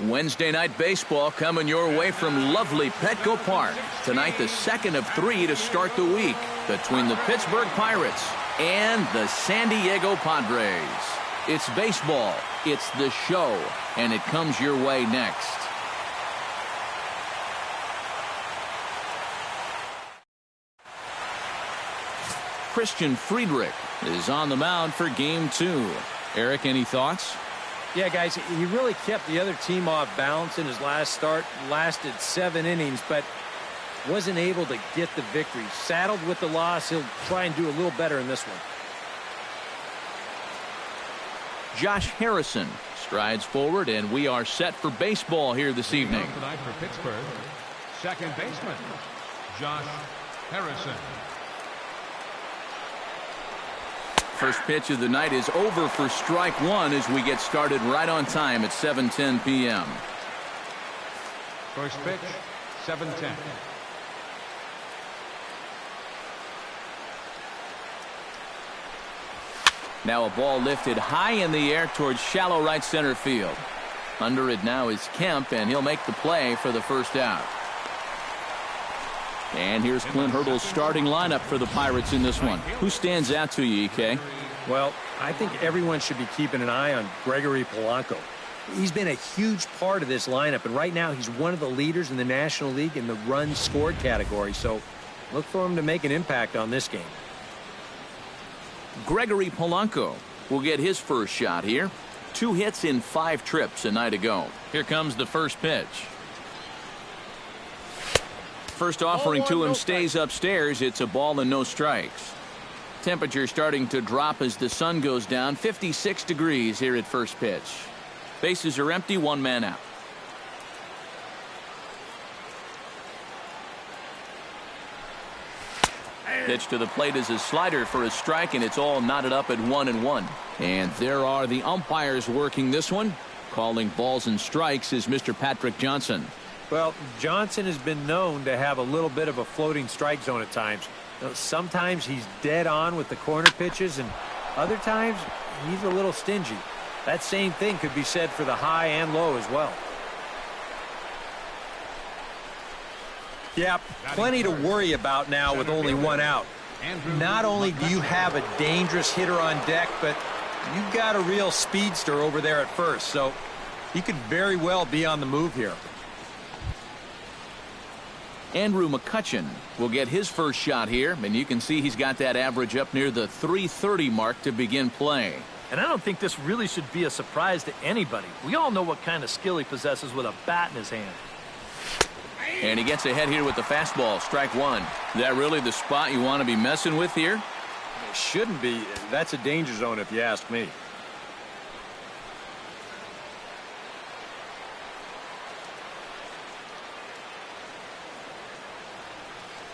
Wednesday night baseball coming your way from lovely Petco Park. Tonight, the second of 3 to start the week between the Pittsburgh Pirates and the San Diego Padres. It's baseball, it's the show, and it comes your way next. Christian Friedrich is on the mound for Game 2. Eric, any thoughts? Yeah, guys, he really kept the other team off balance in his last start. Lasted 7 innings, but wasn't able to get the victory. Saddled with the loss, he'll try and do a little better in this one. Josh Harrison strides forward, and we are set for baseball here this evening. Tonight for Pittsburgh, second baseman, Josh Harrison. First pitch of the night is over for strike one as we get started right on time at 7:10 p.m. First pitch, 7:10. Now a ball lifted high in the air towards shallow right center field. Under it now is Kemp, and he'll make the play for the first out. And here's Clint Hurdle's starting lineup for the Pirates in this one. Who stands out to you, EK? Well, I think everyone should be keeping an eye on Gregory Polanco. He's been a huge part of this lineup, and right now he's one of the leaders in the National League in the runs scored category, so look for him to make an impact on this game. Gregory Polanco will get his first shot here. 2 hits in 5 trips a night ago. Here comes the first pitch. First offering to him stays upstairs. It's a ball and no strikes. Temperature starting to drop as the sun goes down. 56 degrees here at first pitch. Bases are empty, 1 man out. Pitch to the plate is a slider for a strike, and it's all knotted up at 1-1. And there are the umpires working this one. Calling balls and strikes is Mr. Patrick Johnson. Well, Johnson has been known to have a little bit of a floating strike zone at times. Sometimes he's dead on with the corner pitches, and other times he's a little stingy. That same thing could be said for the high and low as well. Yeah, plenty to worry about now with only 1 out. Not only do you have a dangerous hitter on deck, but you've got a real speedster over there at first, so he could very well be on the move here. Andrew McCutchen will get his first shot here, and you can see he's got that average up near the .330 mark to begin play. And I don't think this really should be a surprise to anybody. We all know what kind of skill he possesses with a bat in his hand. And he gets ahead here with the fastball, strike 1. Is that really the spot you want to be messing with here? It shouldn't be. That's a danger zone if you ask me.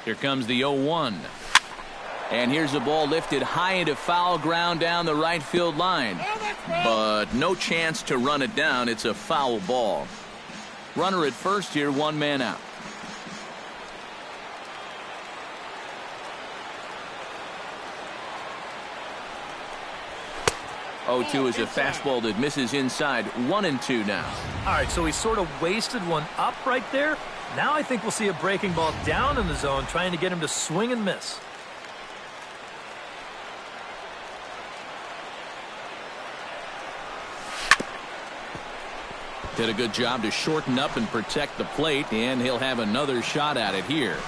Here comes the 0-1. And here's a ball lifted high into foul ground down the right field line. But no chance to run it down. It's a foul ball. Runner at first here, 1 man out. Oh-2 is a fastball that misses inside. 1-2 now. All right, so he sort of wasted one up right there. Now I think we'll see a breaking ball down in the zone, trying to get him to swing and miss. Did a good job to shorten up and protect the plate, and he'll have another shot at it here.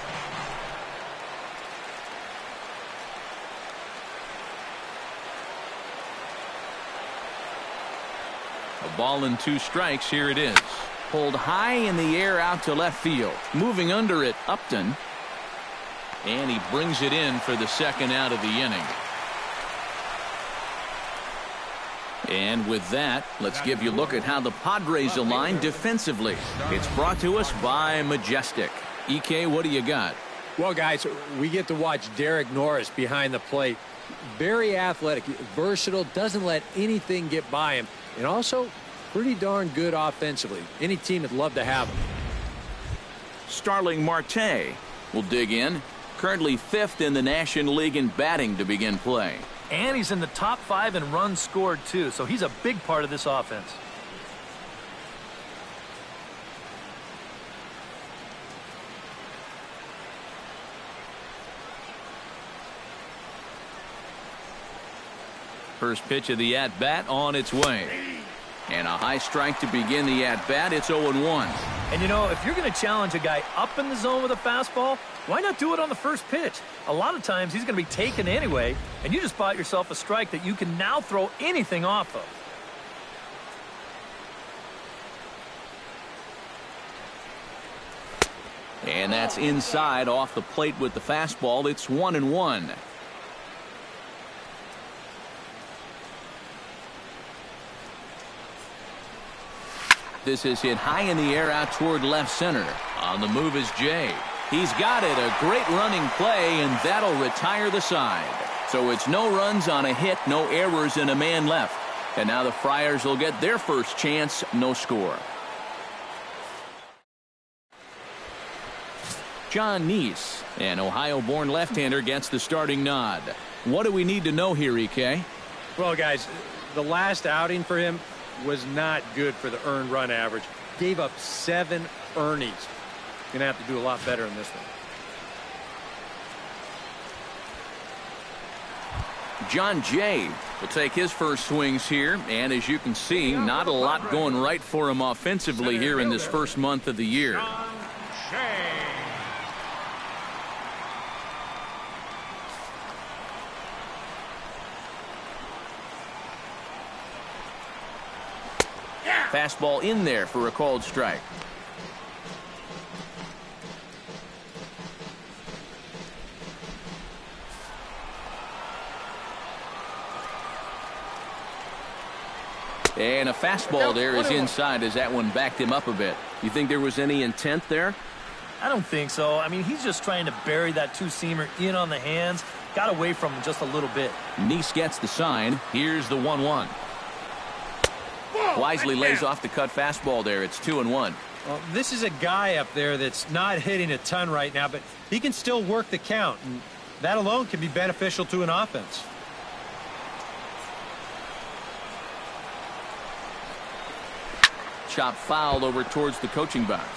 A ball and 2 strikes. Here it is. Pulled high in the air out to left field. Moving under it, Upton. And he brings it in for the second out of the inning. And with that, let's give you a look at how the Padres align defensively. It's brought to us by Majestic. EK, what do you got? Well, guys, we get to watch Derek Norris behind the plate. Very athletic, versatile, doesn't let anything get by him, and also pretty darn good offensively. Any team would love to have him. Starling Marte will dig in. Currently 5th in the National League in batting to begin play. And he's in the top 5 in runs scored, too, so he's a big part of this offense. First pitch of the at-bat on its way. And a high strike to begin the at-bat. It's 0-1. And, you know, if you're going to challenge a guy up in the zone with a fastball, why not do it on the first pitch? A lot of times he's going to be taken anyway, and you just bought yourself a strike that you can now throw anything off of. And that's inside off the plate with the fastball. It's 1-1. This is hit high in the air out toward left center. On the move is Jay. He's got it. A great running play, and that'll retire the side. So it's no runs on a hit, no errors, and a man left. And now the Friars will get their first chance, no score. John Neese, an Ohio-born left-hander, gets the starting nod. What do we need to know here, EK? Well, guys, the last outing for him was not good for the earned run average. Gave up 7 earnings. Gonna have to do a lot better in this one. John Jay will take his first swings here, and as you can see, not a lot going right for him offensively here in this first month of the year. Fastball in there for a called strike. And a fastball there is inside as that one backed him up a bit. You think there was any intent there? I don't think so. I mean, he's just trying to bury that two-seamer in on the hands. Got away from him just a little bit. Neese gets the sign. Here's the 1-1. Wisely lays off the cut fastball there. It's 2-1. Well, this is a guy up there that's not hitting a ton right now, but he can still work the count, and that alone can be beneficial to an offense. Chop foul over towards the coaching box.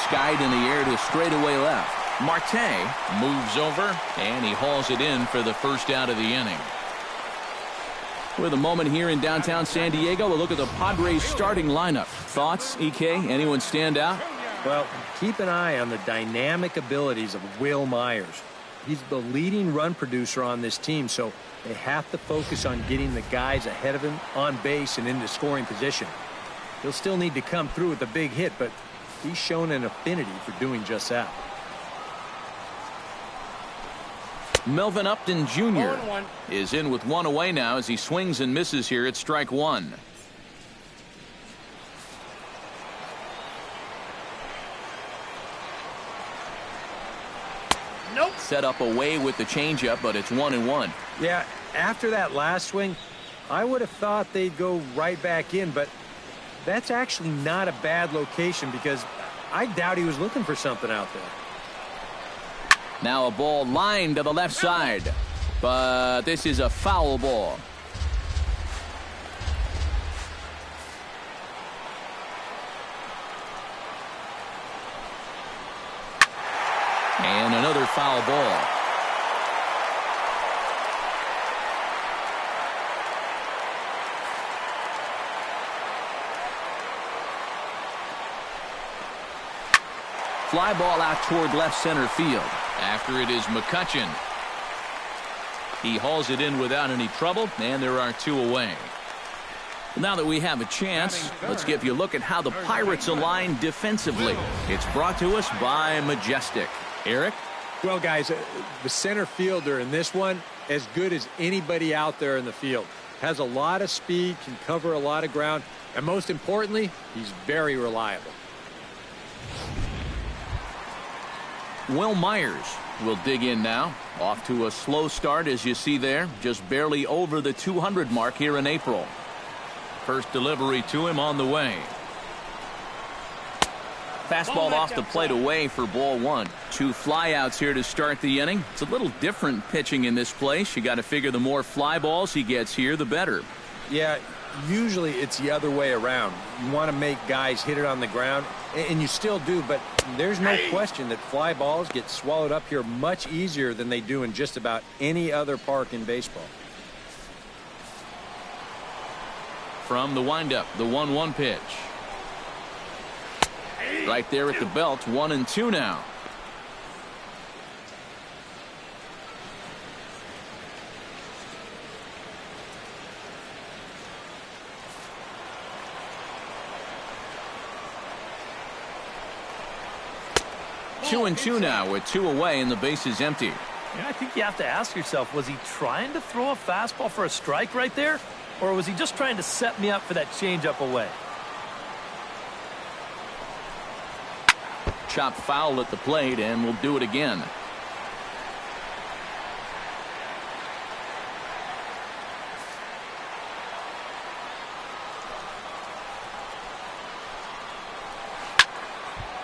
Skied in the air to straightaway left. Marte moves over, and he hauls it in for the first out of the inning. With a moment here in downtown San Diego, a look at the Padres starting lineup. Thoughts, EK? Anyone stand out? Well, keep an eye on the dynamic abilities of Will Myers. He's the leading run producer on this team, so they have to focus on getting the guys ahead of him on base and into scoring position. He'll still need to come through with a big hit, but he's shown an affinity for doing just that. Melvin Upton Jr. is in with one away now as he swings and misses here at strike one. Nope. Set up away with the changeup, but it's 1-1. Yeah, after that last swing, I would have thought they'd go right back in, but that's actually not a bad location because I doubt he was looking for something out there. Now a ball lined to the left side, but this is a foul ball. And another foul ball. Fly ball out toward left center field. After it is McCutchen. He hauls it in without any trouble, and there are two away. Now that we have a chance, let's give you a look at how the Pirates align defensively. It's brought to us by Majestic. Eric? Well, guys, the center fielder in this one, as good as anybody out there in the field. Has a lot of speed, can cover a lot of ground, and most importantly, he's very reliable. Will Myers will dig in now. Off to a slow start, as you see there. Just barely over the 200 mark here in April. First delivery to him on the way. Fastball off the plate away for ball one. Two flyouts here to start the inning. It's a little different pitching in this place. You got to figure the more fly balls he gets here, the better. Yeah, usually it's the other way around. You want to make guys hit it on the ground, and you still do, but there's no question that fly balls get swallowed up here much easier than they do in just about any other park in baseball. From the windup, the 1-1 pitch. Right there at the belt, 1-2 now. Two and two now with 2 away and the base is empty. Yeah, I think you have to ask yourself, was he trying to throw a fastball for a strike right there? Or was he just trying to set me up for that changeup away? Chop foul at the plate, and we'll do it again.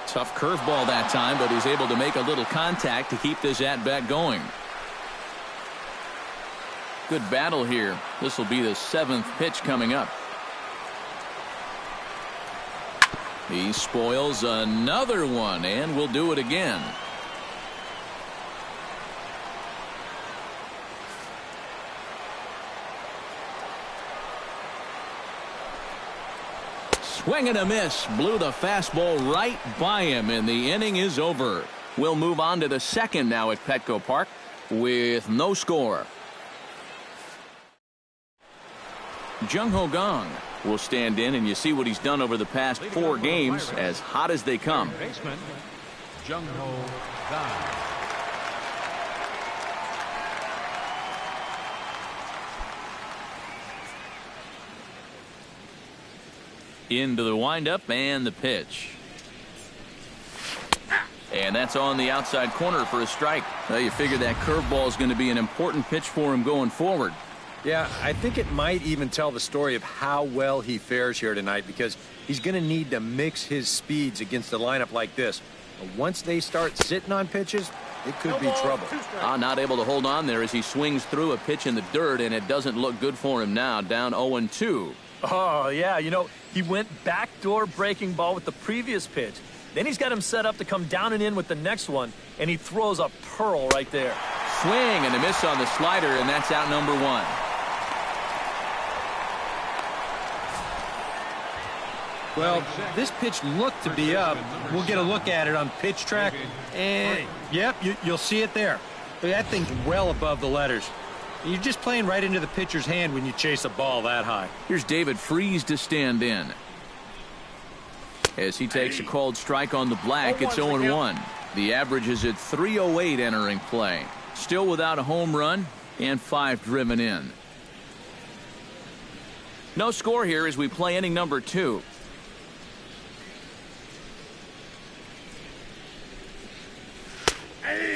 Tough curveball that time, but he's able to make a little contact to keep this at-bat going. Good battle here. This will be the 7th pitch coming up. He spoils another one, and we'll do it again. Swing and a miss. Blew the fastball right by him, and the inning is over. We'll move on to the 2nd now at Petco Park with no score. Jung Ho Gong will stand in, and you see what he's done over the past 4 games, as hot as they come. Baseman, Jung Ho Gong. Into the windup and the pitch. And that's on the outside corner for a strike. Well, you figure that curveball is going to be an important pitch for him going forward. Yeah, I think it might even tell the story of how well he fares here tonight, because he's going to need to mix his speeds against a lineup like this. But once they start sitting on pitches, it could be trouble. Not able to hold on there as he swings through a pitch in the dirt, and it doesn't look good for him now. Down 0-2. Oh, yeah, you know, he went backdoor breaking ball with the previous pitch. Then he's got him set up to come down and in with the next one, and he throws a pearl right there. Swing and a miss on the slider, and that's out number 1. Well, this pitch looked to be up. We'll get a look at it on pitch track, and yep, you'll see it there. That thing's well above the letters. You're just playing right into the pitcher's hand when you chase a ball that high. Here's David Freese to stand in. As he takes a called strike on the black, it's 0-1. The average is at 308 entering play. Still without a home run and 5 driven in. No score here as we play inning number 2.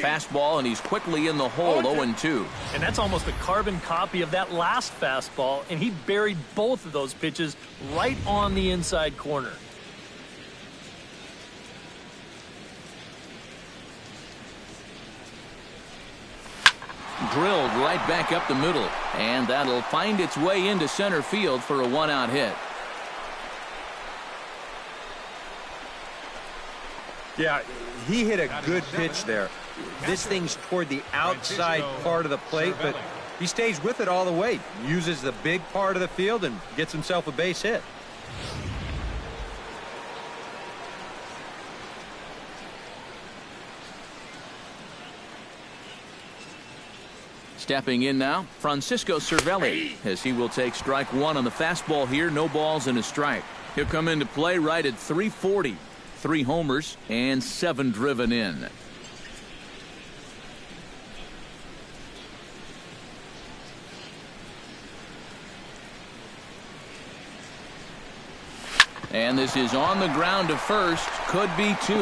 Fastball, and he's quickly in the hole, 0-2. And that's almost a carbon copy of that last fastball, and he buried both of those pitches right on the inside corner. Drilled right back up the middle, and that'll find its way into center field for a 1-out hit. Yeah, he hit a good pitch there. This thing's toward the outside part of the plate, but he stays with it all the way. Uses the big part of the field and gets himself a base hit. Stepping in now, Francisco Cervelli, as he will take strike 1 on the fastball here. No balls and a strike. He'll come into play right at 340. 3 homers and 7 driven in. And this is on the ground to first. Could be 2.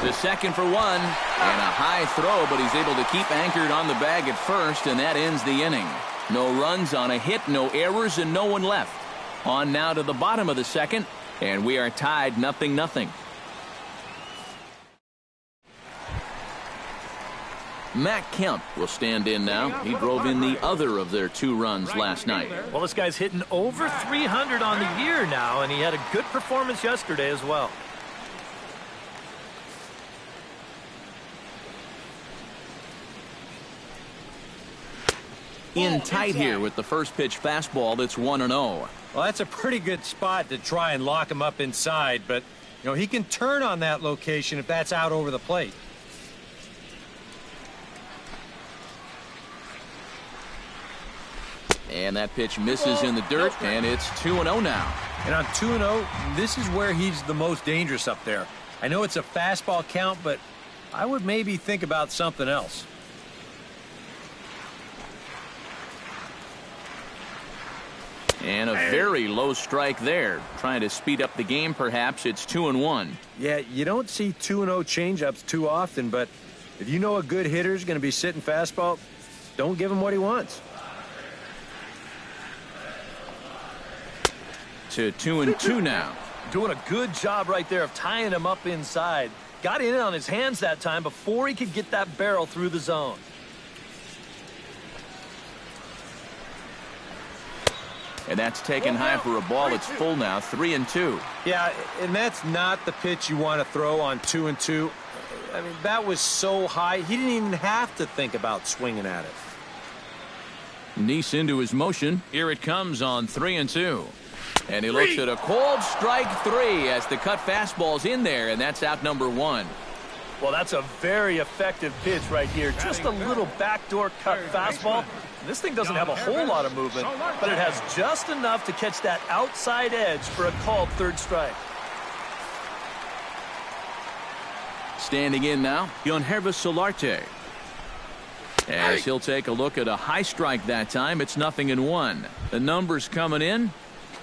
The second for 1. And a high throw, but he's able to keep anchored on the bag at first, and that ends the inning. No runs on a hit, no errors, and no one left. On now to the bottom of the 2nd, and we are tied 0-0. Matt Kemp will stand in now. He drove in the other of their 2 runs last night. Well, this guy's hitting over 300 on the year now, and he had a good performance yesterday as well. In tight here with the first pitch fastball that's 1-0. Well, that's a pretty good spot to try and lock him up inside, but, you know, he can turn on that location if that's out over the plate. And that pitch misses in the dirt, and it's 2-0 now. And on 2-0, this is where he's the most dangerous up there. I know it's a fastball count, but I would maybe think about something else. And a very low strike there. Trying to speed up the game, perhaps. It's 2-1. Yeah, you don't see 2-0 changeups too often, but if you know a good hitter's going to be sitting fastball, don't give him what he wants. To 2-2 now. Doing a good job right there of tying him up inside. Got in on his hands that time before he could get that barrel through the zone. And that's taken high for a ball. It's full now, 3-2. Yeah, and that's not the pitch you want to throw on 2-2. I mean, that was so high, he didn't even have to think about swinging at it. Neese into his motion. Here it comes on 3-2. And he looks at a cold strike 3 as the cut fastball's in there, and that's out number 1. Well, that's a very effective pitch right here. Just a little backdoor cut fastball. This thing doesn't have a whole lot of movement, but it has just enough to catch that outside edge for a called third strike. Standing in now, Yonhervis Solarte. As he'll take a look at a high strike that time, it's 0-1. The numbers coming in,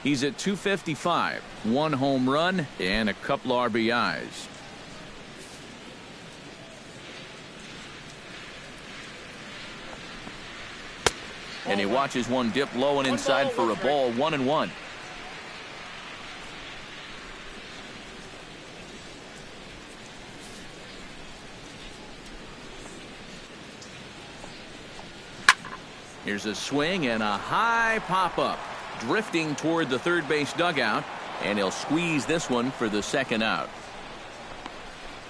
he's at 255, 1 home run, and a couple RBIs. And he watches one dip low and inside for a ball, 1-1. Here's a swing and a high pop-up. Drifting toward the third base dugout. And he'll squeeze this one for the second out.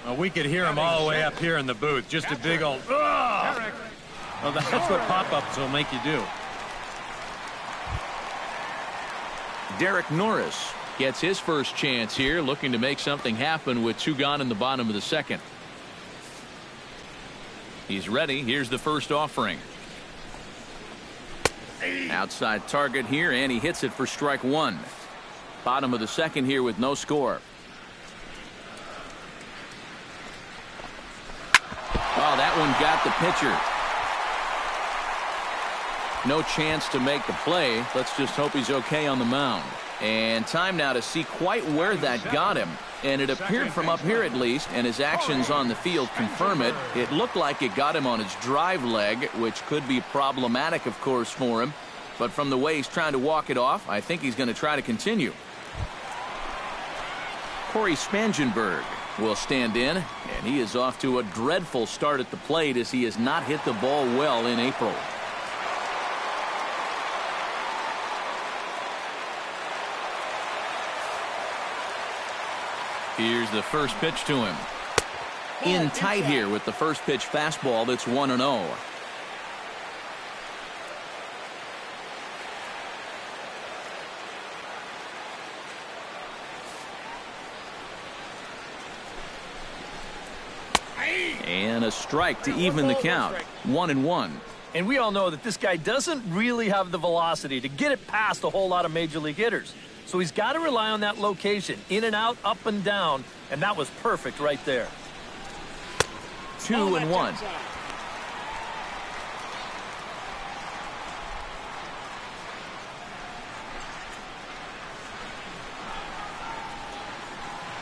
Well, we could hear him all the way up here in the booth. Just a big old... Ugh! Well, that's what pop-ups will make you do. Derek Norris gets his first chance here, looking to make something happen with 2 gone in the bottom of the second. He's ready. Here's the first offering. Outside target here, and he hits it for strike 1. Bottom of the second here with no score. Oh, that one got the pitcher. No chance to make the play. Let's just hope he's okay on the mound. And time now to see quite where that got him. And it appeared from up here at least, and his actions on the field confirm it. It looked like it got him on his drive leg, which could be problematic, of course, for him. But from the way he's trying to walk it off, I think he's going to try to continue. Corey Spangenberg will stand in, and he is off to a dreadful start at the plate as he has not hit the ball well in April. Here's the first pitch to him. In tight here with the first pitch fastball that's 1-0. And a strike to even the count. 1-1. And we all know that this guy doesn't really have the velocity to get it past a whole lot of major league hitters. So he's got to rely on that location, in and out, up and down, and that was perfect right there. 2-1.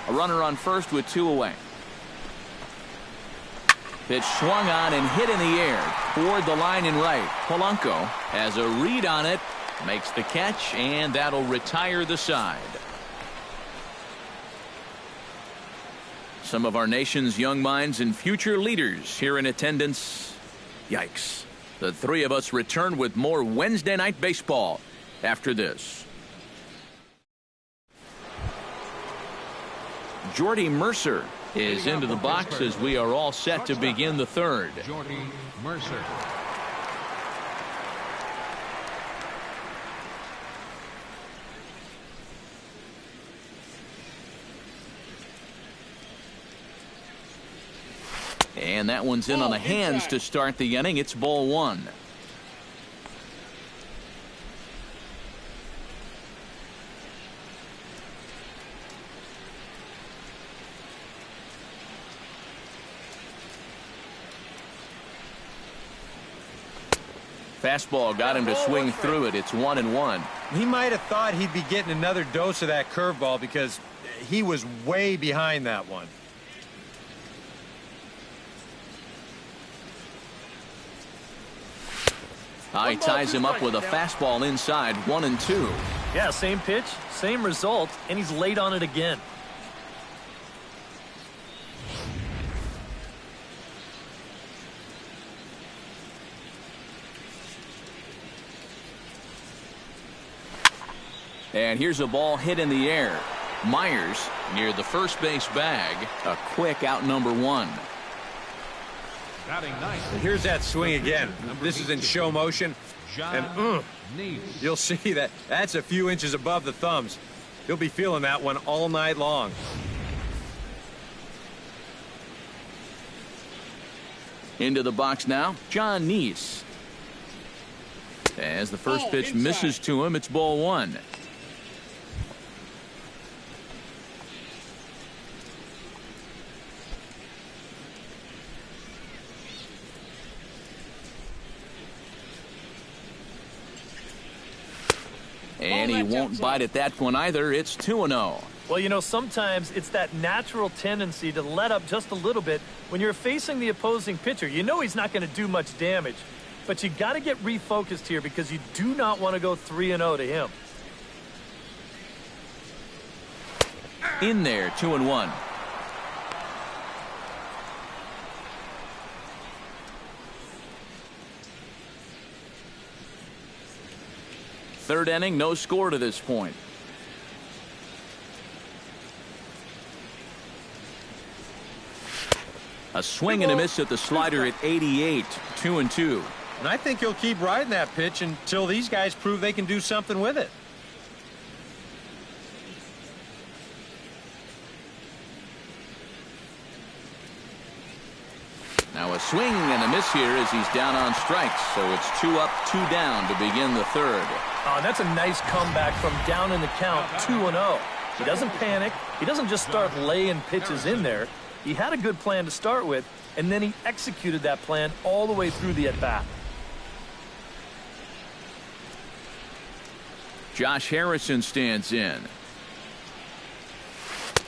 A runner on first with 2 away. Pitch swung on and hit in the air toward the line in right. Polanco has a read on it, makes the catch, and that'll retire the side. Some of our nation's young minds and future leaders here in attendance Yikes. The three of us return with more Wednesday Night Baseball after this. Jordy Mercer is into the box as we are all set to begin the third. Jordy Mercer. And that one's in on the hands to start the inning. It's ball one. Fastball got him to swing through it. It's 1-1. He might have thought he'd be getting another dose of that curveball because he was way behind that one. He ties him up with a fastball inside, 1-2. Yeah, same pitch, same result, and he's late on it again. And here's a ball hit in the air. Myers near the first base bag. A quick out number one. Here's that swing again. This is in show motion. And you'll see that that's a few inches above the thumbs. You'll be feeling that one all night long. Into the box now, John Neese. As the first pitch misses to him, it's ball one. And he won't bite at that one either. It's 2-0. Well, you know, sometimes it's that natural tendency to let up just a little bit when you're facing the opposing pitcher. You know he's not going to do much damage, but you got to get refocused here because you do not want to go 3-0 to him. In there, 2-1. Third inning, no score to this point. A swing and a miss at the slider at 88, 2-2. And I think he'll keep riding that pitch until these guys prove they can do something with it. Now a swing and a miss here as he's down on strikes. So it's 2 up, 2 down to begin the third. Oh, that's a nice comeback from down in the count, 2-0. He doesn't panic. He doesn't just start laying pitches in there. He had a good plan to start with, and then he executed that plan all the way through the at-bat. Josh Harrison stands in.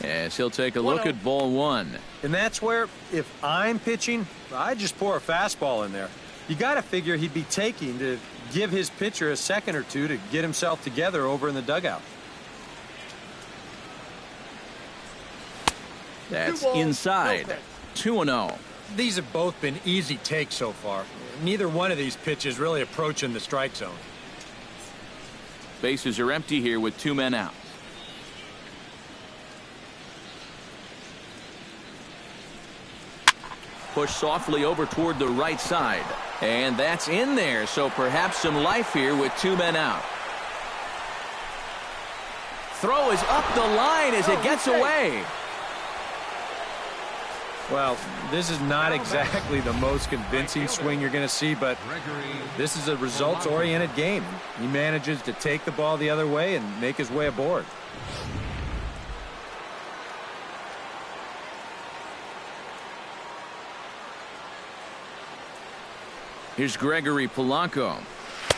As he'll take a look at ball one. And that's where, if I'm pitching, I'd just pour a fastball in there. You got to figure he'd be taking to give his pitcher a second or two to get himself together over in the dugout. That's inside. 2-0. These have both been easy takes so far. Neither one of these pitches really approaching the strike zone. Bases are empty here with 2 men out. Push softly over toward the right side. And that's in there, so perhaps some life here with 2 men out. Throw is up the line as it gets away. Well, this is not exactly the most convincing swing you're going to see, but this is a results-oriented game. He manages to take the ball the other way and make his way aboard. Here's Gregory Polanco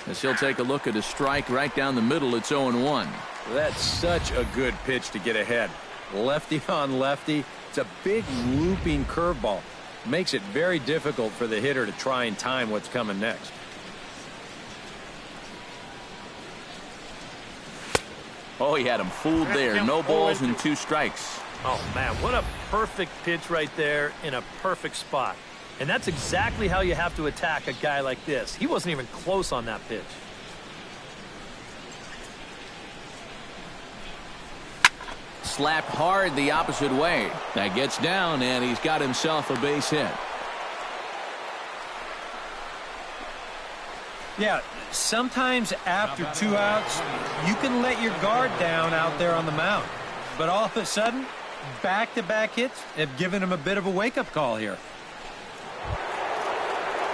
as he'll take a look at a strike right down the middle. It's 0-1. That's such a good pitch to get ahead. Lefty on lefty. It's a big looping curveball. Makes it very difficult for the hitter to try and time what's coming next. Oh, he had him fooled there. No balls and 2 strikes. Oh, man, what a perfect pitch right there in a perfect spot. And that's exactly how you have to attack a guy like this. He wasn't even close on that pitch. Slapped hard the opposite way. That gets down, and he's got himself a base hit. Yeah, sometimes after 2 outs, you can let your guard down out there on the mound. But all of a sudden, back-to-back hits have given him a bit of a wake-up call here.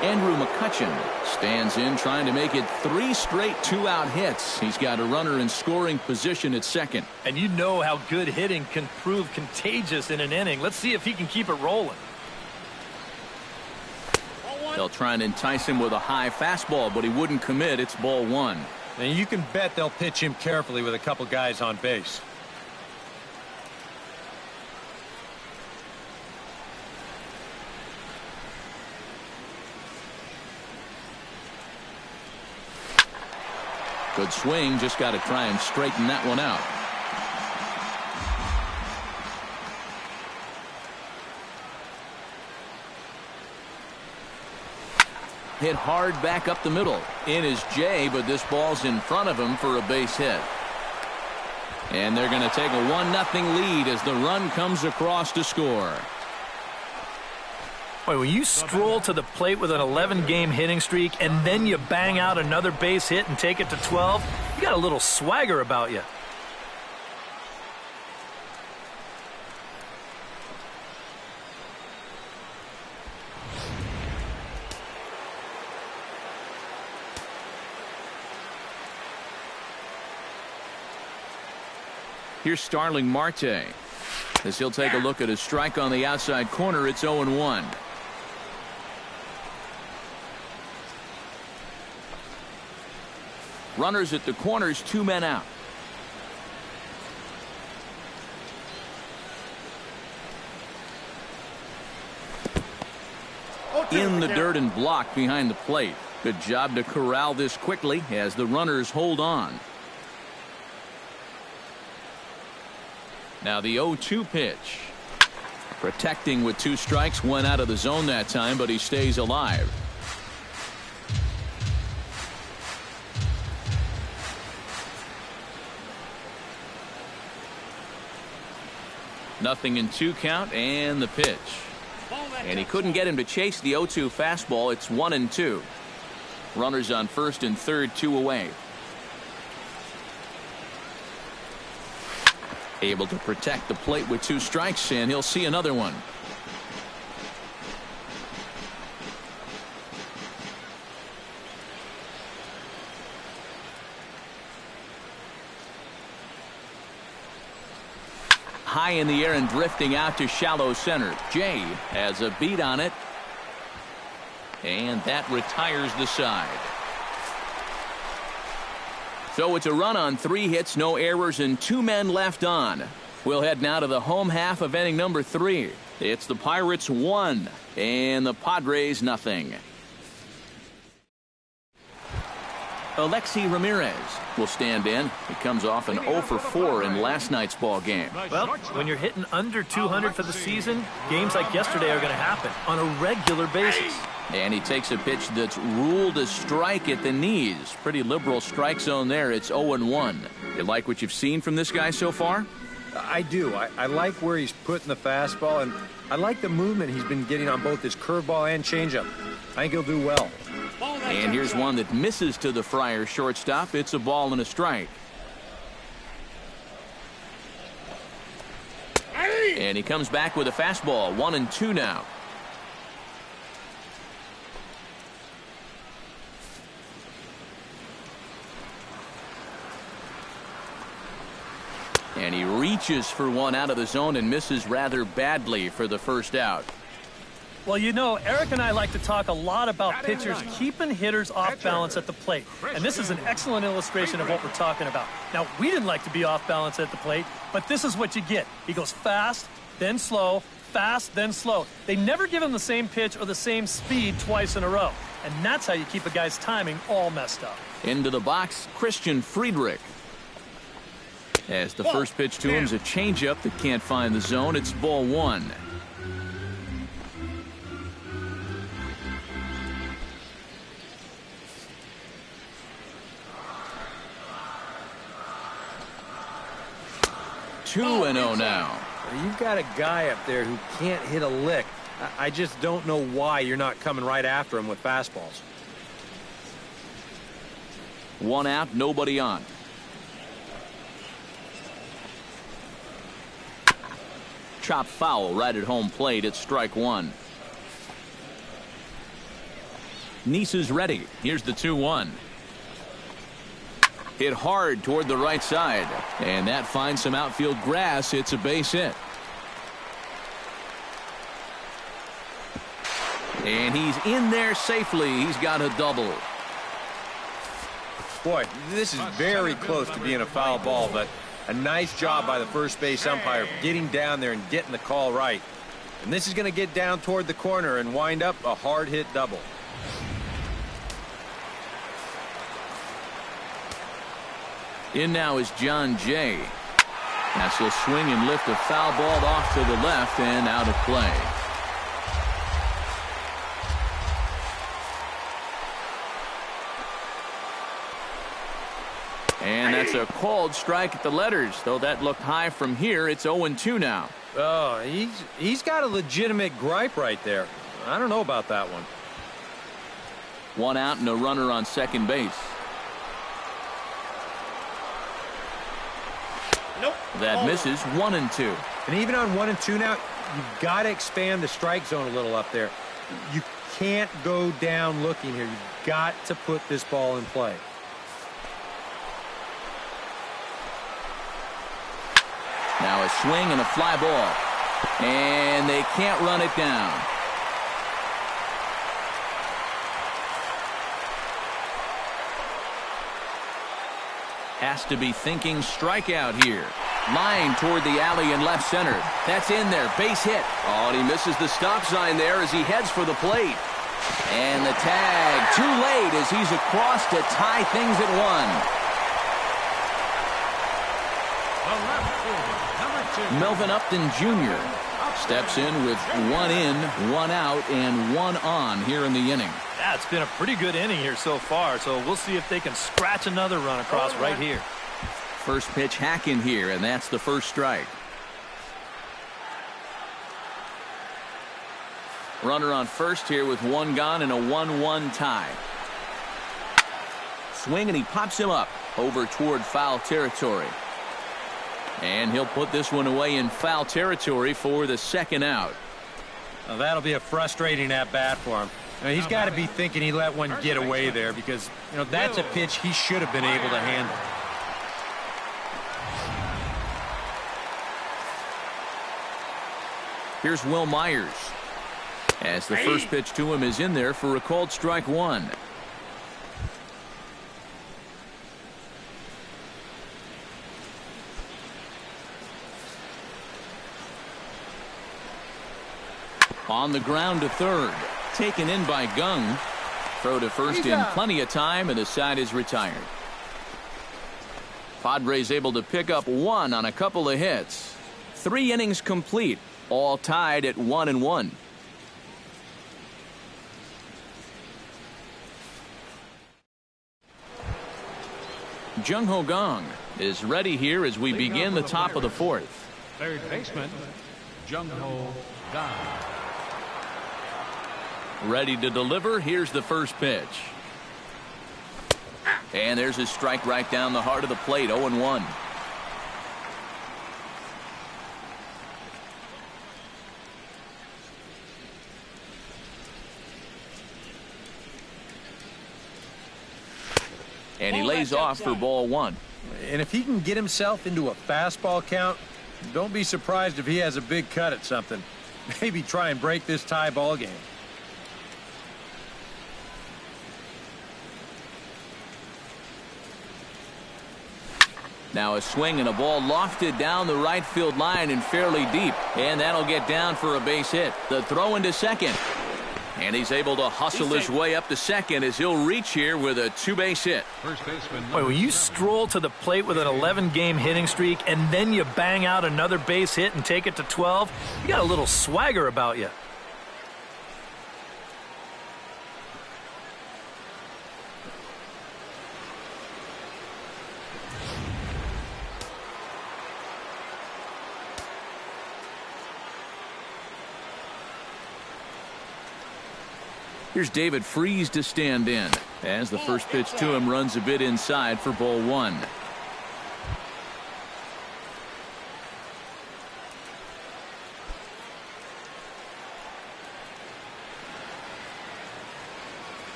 Andrew McCutcheon stands in trying to make it 3 straight 2-out hits. He's got a runner in scoring position at second. And you know how good hitting can prove contagious in an inning. Let's see if he can keep it rolling. They'll try and entice him with a high fastball, but he wouldn't commit. It's ball 1. And you can bet they'll pitch him carefully with a couple guys on base. Good swing, just got to try and straighten that one out. Hit hard back up the middle. In is Jay, but this ball's in front of him for a base hit. And they're going to take a 1-0 lead as the run comes across to score. Boy, when you stroll to the plate with an 11-game hitting streak and then you bang out another base hit and take it to 12, you got a little swagger about you. Here's Starling Marte. As he'll take a look at a strike on the outside corner, it's 0-1. Runners at the corners, 2 men out. In the dirt and blocked behind the plate. Good job to corral this quickly as the runners hold on. Now the 0-2 pitch. Protecting with 2 strikes, 1 out of the zone that time, but he stays alive. Nothing in 2 count, and the pitch. And he couldn't get him to chase the 0-2 fastball. It's 1-2. Runners on first and third, 2 away. Able to protect the plate with 2 strikes, and he'll see another one. High in the air and drifting out to shallow center. Jay has a beat on it, and that retires the side. So it's a run on 3 hits, no errors, and 2 men left on. We'll head now to the home half of inning number 3. It's the Pirates 1 and the Padres nothing. Alexi Ramirez will stand in. He comes off an 0 for 4 in last night's ball game. Well, when you're hitting under 200 for the season, games like yesterday are going to happen on a regular basis. And he takes a pitch that's ruled a strike at the knees. Pretty liberal strike zone there. It's 0-1. You like what you've seen from this guy so far? I do. I like where he's putting the fastball, and I like the movement he's been getting on both his curveball and changeup. I think he'll do well. And here's one that misses to the Friars shortstop. It's a ball and a strike. And he comes back with a fastball. 1-2 now. And he reaches for one out of the zone and misses rather badly for the first out. Well, you know, Eric and I like to talk a lot about pitchers keeping hitters off balance at the plate. And this is an excellent illustration of what we're talking about. Now, we didn't like to be off balance at the plate, but this is what you get. He goes fast, then slow, fast, then slow. They never give him the same pitch or the same speed twice in a row. And that's how you keep a guy's timing all messed up. Into the box, Christian Friedrich. As the first pitch to him is a changeup that can't find the zone. It's ball 1. 2-0 now. You've got a guy up there who can't hit a lick. I just don't know why you're not coming right after him with fastballs. 1 out, nobody on. Chop foul right at home plate. It's strike 1. Nice is ready. Here's the 2-1. Hit hard toward the right side, and that finds some outfield grass. It's a base hit. And he's in there safely. He's got a double. Boy, this is very close to being a foul ball, but a nice job by the first base umpire getting down there and getting the call right. And this is going to get down toward the corner and wind up a hard hit double. In now is John Jay. As he'll swing and lift a foul ball off to the left and out of play. And that's a called strike at the letters, though that looked high from here. It's 0-2 now. Oh, he's got a legitimate gripe right there. I don't know about that one. 1 out and a runner on second base. Nope. That misses. 1-2. And even on 1-2 now, you've got to expand the strike zone a little up there. You can't go down looking here. You've got to put this ball in play. Now a swing and a fly ball. And they can't run it down. Has to be thinking strikeout here. Line toward the alley in left center. That's in there. Base hit. Oh, and he misses the stop sign there as he heads for the plate. And the tag too late as he's across to tie things at 1. Melvin Upton Jr. steps in with 1 in, 1 out, and 1 on here in the inning. Yeah, it's been a pretty good inning here so far, so we'll see if they can scratch another run across right here. First pitch hacking here, and that's the first strike. Runner on first here with 1 gone and a 1-1 tie. Swing, and he pops him up over toward foul territory. And he'll put this one away in foul territory for the second out. Well, that'll be a frustrating at-bat for him. I mean, he's got to be thinking he let one get away there because, you know, that's a pitch he should have been able to handle. Here's Will Myers. As the first pitch to him is in there for a called strike 1. On the ground to third. Taken in by Gung. Throw to first in plenty of time, and the side is retired. Padres able to pick up 1 on a couple of hits. 3 innings complete, all tied at 1-1. Jung-Ho Kang is ready here as we begin the top of the 4th. Third baseman, Jung-Ho Kang. Ready to deliver. Here's the first pitch. And there's his strike right down the heart of the plate. 0-1. And he lays off for ball 1. And if he can get himself into a fastball count, don't be surprised if he has a big cut at something. Maybe try and break this tie ball game. Now a swing and a ball lofted down the right field line and fairly deep. And that'll get down for a base hit. The throw into second. And he's able to hustle his way up to second as he'll reach here with a 2-base hit. First baseman. Boy, when you stroll to the plate with an 11-game hitting streak and then you bang out another base hit and take it to 12, you got a little swagger about you. Here's David Freese to stand in, as the first pitch to him runs a bit inside for ball one.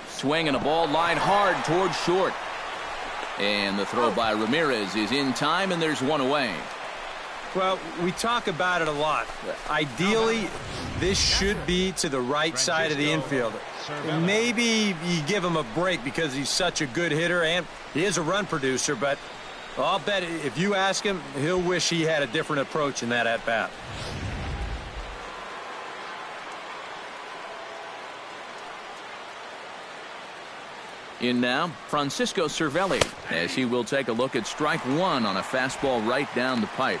Swing and a ball lined hard towards short. And the throw by Ramirez is in time, and there's one away. Well, we talk about it a lot. Ideally, this should be to the right side of the infield. Maybe you give him a break because he's such a good hitter, and he is a run producer, but I'll bet if you ask him, he'll wish he had a different approach in that at-bat. In now, Francisco Cervelli, as he will take a look at strike one on a fastball right down the pipe.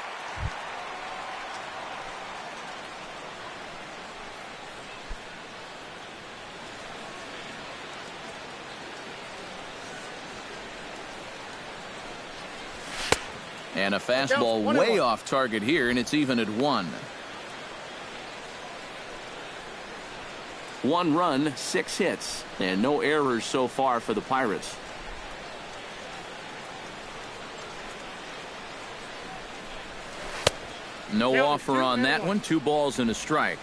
And a fastball way off target here, and it's even at 1. 1 run, 6 hits, and no errors so far for the Pirates. No offer on that one. 2 balls and a strike.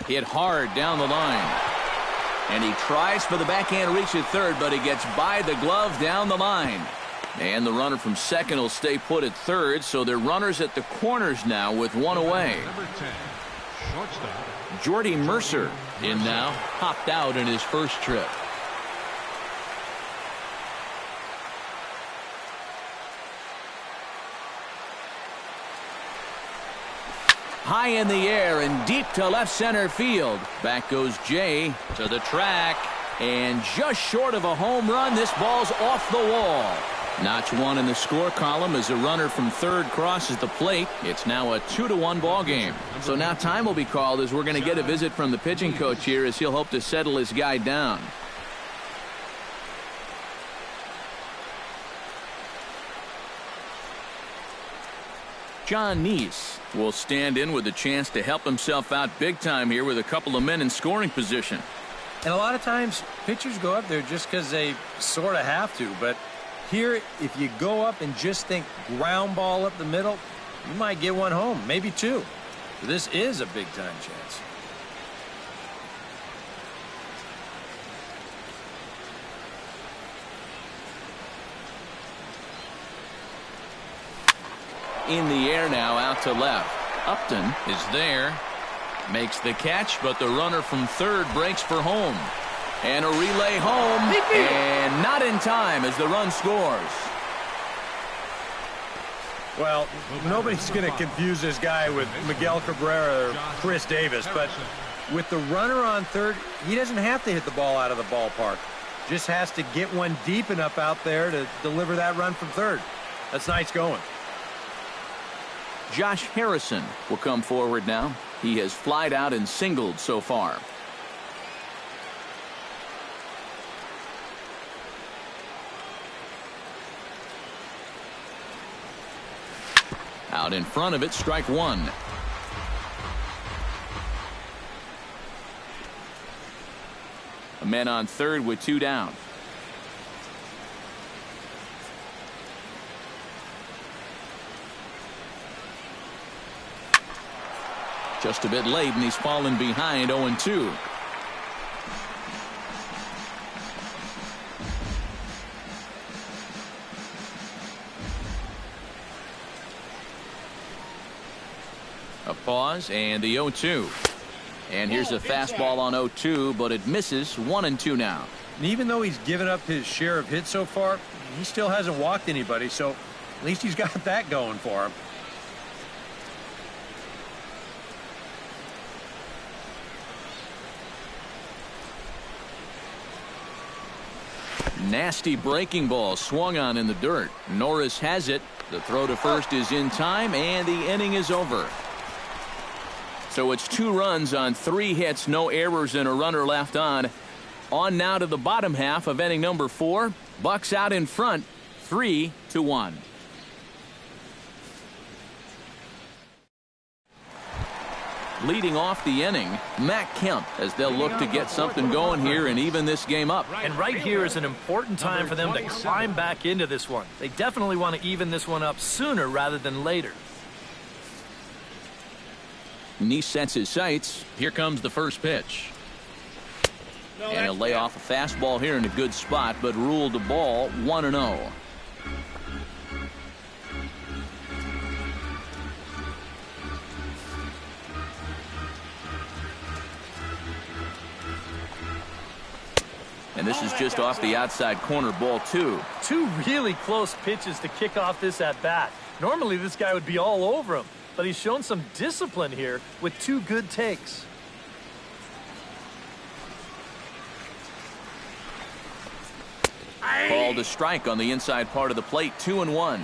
Hit hard down the line. And he tries for the backhand reach at third, but he gets by the glove down the line. And the runner from second will stay put at third, so they're runners at the corners now with 1 away. Number 10, shortstop. Jordy Mercer in now, popped out in his first trip. High in the air and deep to left center field. Back goes Jay to the track, and just short of a home run, this ball's off the wall. Notch 1 in the score column as a runner from third crosses the plate. It's now a 2-1 ball game. So now time will be called as we're going to get a visit from the pitching coach here as he'll hope to settle his guy down. John Neese will stand in with a chance to help himself out big time here with a couple of men in scoring position. And a lot of times pitchers go up there just because they sort of have to, but here if you go up and just think ground ball up the middle, you might get one home, maybe 2. So this is a big time chance. In the air now, out to left. Upton is there, makes the catch, but the runner from third breaks for home. And a relay home, and not in time as the run scores. Well, nobody's going to confuse this guy with Miguel Cabrera or Chris Davis, but with the runner on third, he doesn't have to hit the ball out of the ballpark. Just has to get one deep enough out there to deliver that run from third. That's nice going. Josh Harrison will come forward now. He has flied out and singled so far. Out in front of it, strike 1. A man on third with 2 down. Just a bit late, and he's fallen behind 0-2. A pause, and the 0-2. And here's a fastball on 0-2, but it misses. 1-2 now. And even though he's given up his share of hits so far, he still hasn't walked anybody, so at least he's got that going for him. Nasty breaking ball swung on in the dirt. Norris has it. The throw to first is in time, and the inning is over. So it's 2 runs on 3 hits, no errors, and a runner left on. On now to the bottom half of inning number 4. Bucks out in front, 3-1. Leading off the inning, Matt Kemp, as they'll look to get something going here and even this game up. And right here is an important time for them to climb back into this one. They definitely want to even this one up sooner rather than later. And he sets his sights. Here comes the first pitch. And he'll lay off a fastball here in a good spot, but ruled the ball 1-0. And this is just off the outside corner, ball 2. Two really close pitches to kick off this at-bat. Normally this guy would be all over him, but he's shown some discipline here with 2 good takes. Called a strike on the inside part of the plate, 2-1.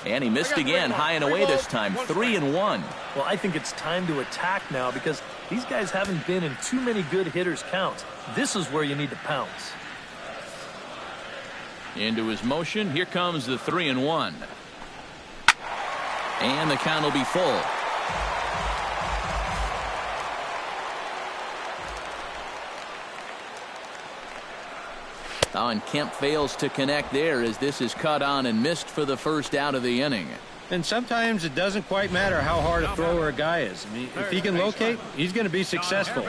And he missed again, high and away this time, 3-1. Well, I think it's time to attack now because these guys haven't been in too many good hitters' counts. This is where you need to pounce. Into his motion, here comes the 3-1. And the count will be full. Oh, and Kemp fails to connect there as this is cut on and missed for the first out of the inning. And sometimes it doesn't quite matter how hard a thrower a guy is. I mean, if he can locate, he's going to be successful.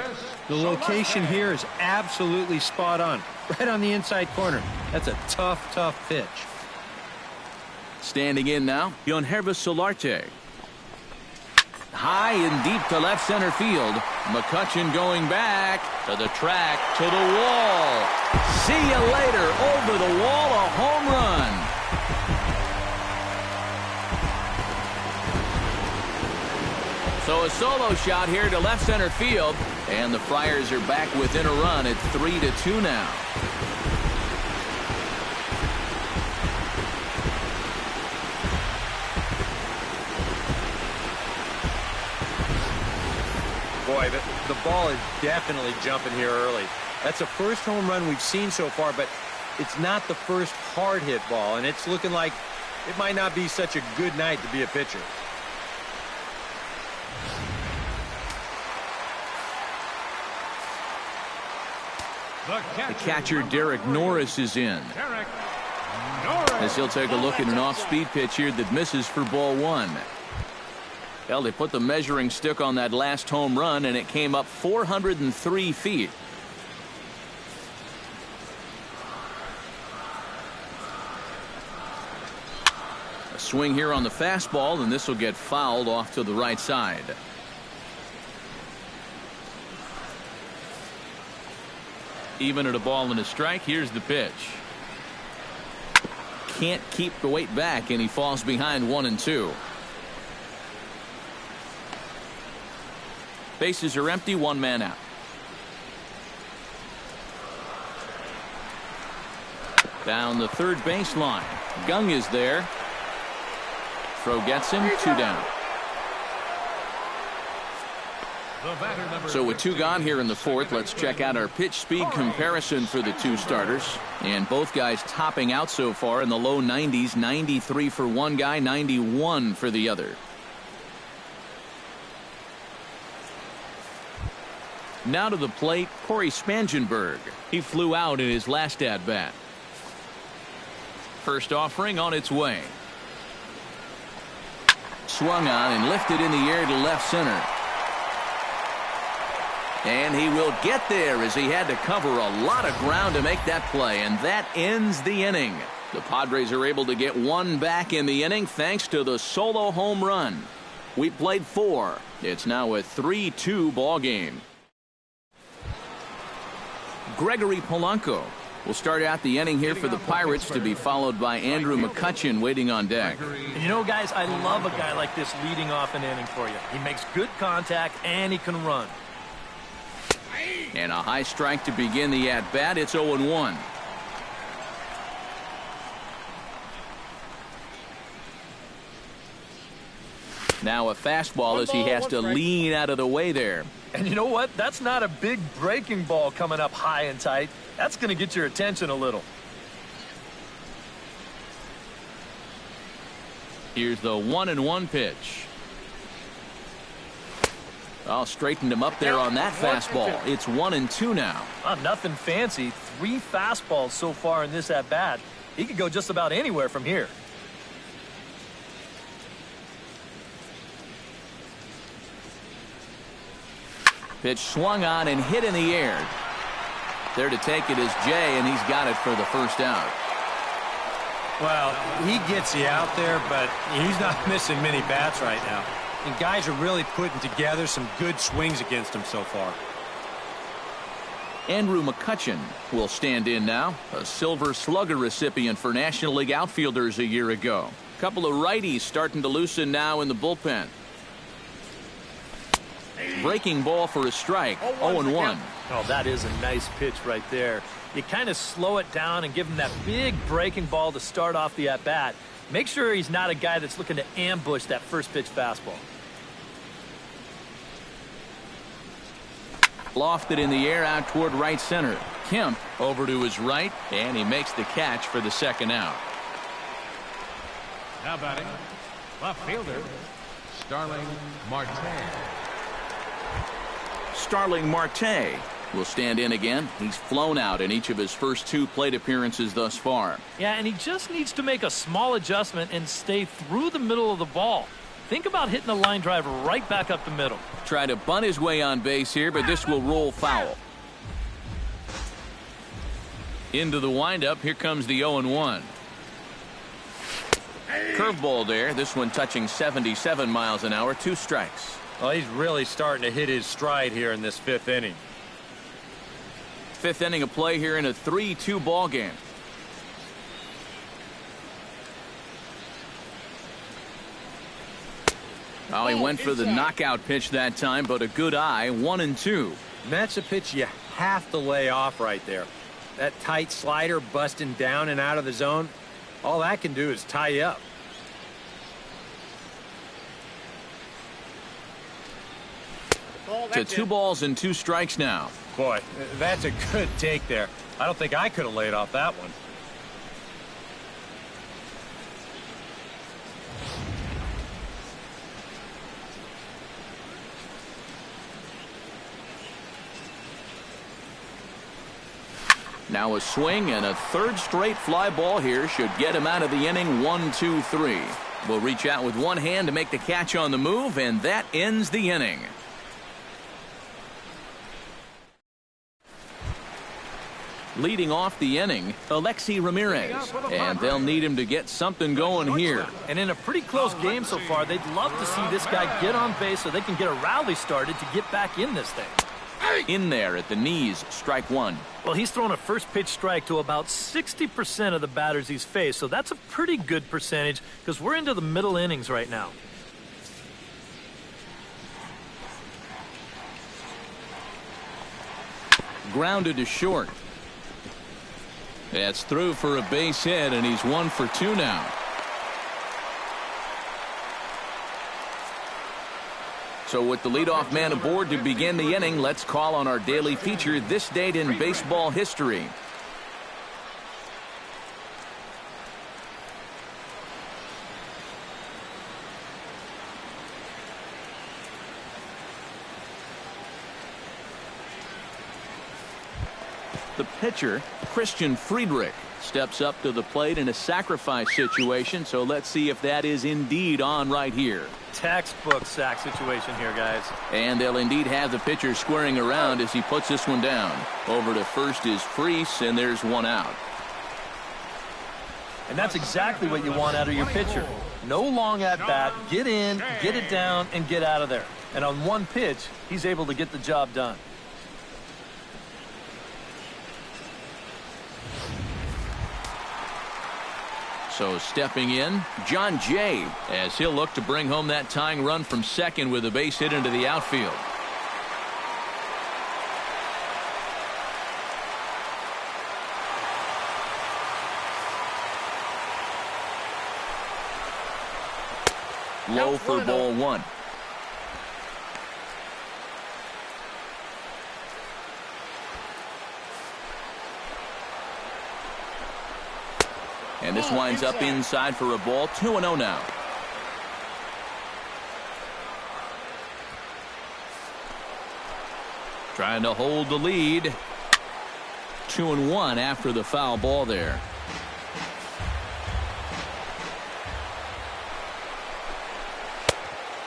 The location here is absolutely spot on. Right on the inside corner. That's a tough, tough pitch. Standing in now, Yonhervis Solarte. High and deep to left center field. McCutchen going back to the track, to the wall. See you later. Over the wall, a home run. So a solo shot here to left center field, and the Friars are back within a run at 3-2 now. Boy, the ball is definitely jumping here early. That's the first home run we've seen so far, but it's not the first hard hit ball, and it's looking like it might not be such a good night to be a pitcher. The catcher, Derek Norris, is in. As he'll take a look at an off-speed pitch here that misses for ball 1. Well, they put the measuring stick on that last home run, and it came up 403 feet. A swing here on the fastball, and this will get fouled off to the right side. Even at a ball and a strike, here's the pitch. Can't keep the weight back, and he falls behind 1-2. Bases are empty, 1 man out. Down the third baseline. Gung is there. Throw gets him, 2 down. So with 2 gone here in the 4th, let's check out our pitch speed comparison for the 2 starters. And both guys topping out so far in the low 90s, 93 for one guy, 91 for the other. Now to the plate, Corey Spangenberg. He flew out in his last at-bat. First offering on its way. Swung on and lifted in the air to left center. And he will get there as he had to cover a lot of ground to make that play, and that ends the inning. The Padres are able to get 1 back in the inning thanks to the solo home run. We played 4. It's now a 3-2 ball game. Gregory Polanco will start out the inning here for the Pirates, to be followed by Andrew McCutchen waiting on deck. And you know, guys, I love a guy like this leading off an inning for you. He makes good contact and he can run. And a high strike to begin the at-bat. It's 0-1. Now a fastball as he has to lean out of the way there. And you know what? That's not a big breaking ball coming up high and tight. That's going to get your attention a little. Here's the 1-1 pitch. I'll straighten him up there on that fastball. It's 1-2 now. Nothing fancy. 3 fastballs so far in this at-bat. He could go just about anywhere from here. Pitch swung on and hit in the air. There to take it is Jay, and he's got it for the first out. Well, he gets you out there, but he's not missing many bats right now. And guys are really putting together some good swings against him so far. Andrew McCutcheon will stand in now, a Silver Slugger recipient for National League outfielders a year ago. A couple of righties starting to loosen now in the bullpen. Breaking ball for a strike. 0-1. Oh, that is a nice pitch right there. You kind of slow it down and give him that big breaking ball to start off the at-bat. Make sure he's not a guy that's looking to ambush that first pitch fastball. Lofted in the air out toward right center. Kemp over to his right, and he makes the catch for the second out. Now batting, left fielder, Starling Marte. Starling Marte will stand in again. He's flown out in each of his first 2 plate appearances thus far. Yeah, and he just needs to make a small adjustment and stay through the middle of the ball. Think about hitting a line drive right back up the middle. Try to bunt his way on base here, but this will roll foul. Into the windup, here comes the 0-1. Curveball there, this one touching 77 miles an hour, 2 strikes. Well, he's really starting to hit his stride here in this 5th inning. 5th inning of play here in a 3-2 ball game. Oh, he went for the knockout pitch that time, but a good eye. 1-2. And that's a pitch you have to lay off right there. That tight slider busting down and out of the zone, all that can do is tie you up. To 2 balls and 2 strikes now. Boy, that's a good take there. I don't think I could have laid off that one. Now a swing and a 3rd straight fly ball here should get him out of the inning. 1-2-3. Will reach out with one hand to make the catch on the move, and that ends the inning. Leading off the inning, Alexi Ramirez, and they'll need him to get something going here. And in a pretty close game so far, they'd love to see this guy get on base so they can get a rally started to get back in this thing. In there at the knees, strike 1. Well, he's thrown a first pitch strike to about 60% of the batters he's faced, so that's a pretty good percentage because we're into the middle innings right now. Grounded to short. That's through for a base hit, and he's 1 for 2 now. So with the leadoff man aboard to begin the inning, let's call on our daily feature, This Date in Baseball History. The pitcher, Christian Friedrich, steps up to the plate in a sacrifice situation, so let's see if that is indeed on right here. Textbook sack situation here, guys. And they'll indeed have the pitcher squaring around as he puts this one down. Over to first is Freese, and there's 1 out. And that's exactly what you want out of your pitcher. No long at bat, get in, get it down, and get out of there. And on 1 pitch, he's able to get the job done. So stepping in, John Jay, as he'll look to bring home that tying run from second with a base hit into the outfield. Low for ball one. And this winds up inside for a ball. 2-0 now. Trying to hold the lead. 2-1 after the foul ball there.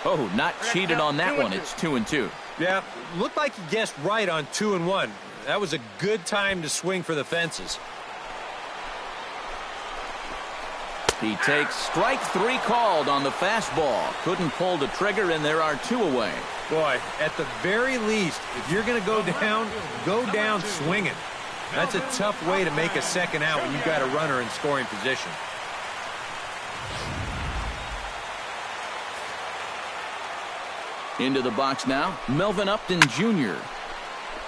Oh, not cheated on that one. It's 2-2. Yeah, looked like he guessed right on 2-1. That was a good time to swing for the fences. He takes strike three called on the fastball. Couldn't pull the trigger, and there are two away. Boy, at the very least, if you're going to go down swinging. That's a tough way to make a second out when you've got a runner in scoring position. Into the box now, Melvin Upton Jr.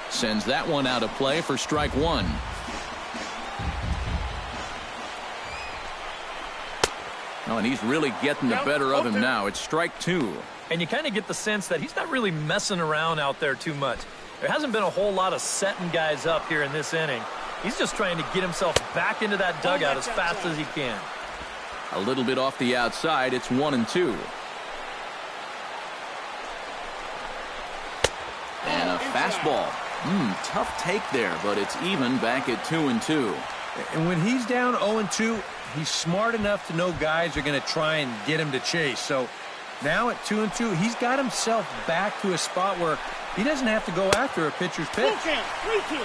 Sends that one out of play for strike one. Oh, and he's really getting the better of him now. It's strike two. And you kind of get the sense that he's not really messing around out there too much. There hasn't been a whole lot of setting guys up here in this inning. He's just trying to get himself back into that dugout as fast as he can. A little bit off the outside. It's 1-2. And a fastball. Tough take there, but it's even back at 2-2. And when he's down 0-2, he's smart enough to know guys are going to try and get him to chase. So now at 2-2, he's got himself back to a spot where he doesn't have to go after a pitcher's pitch.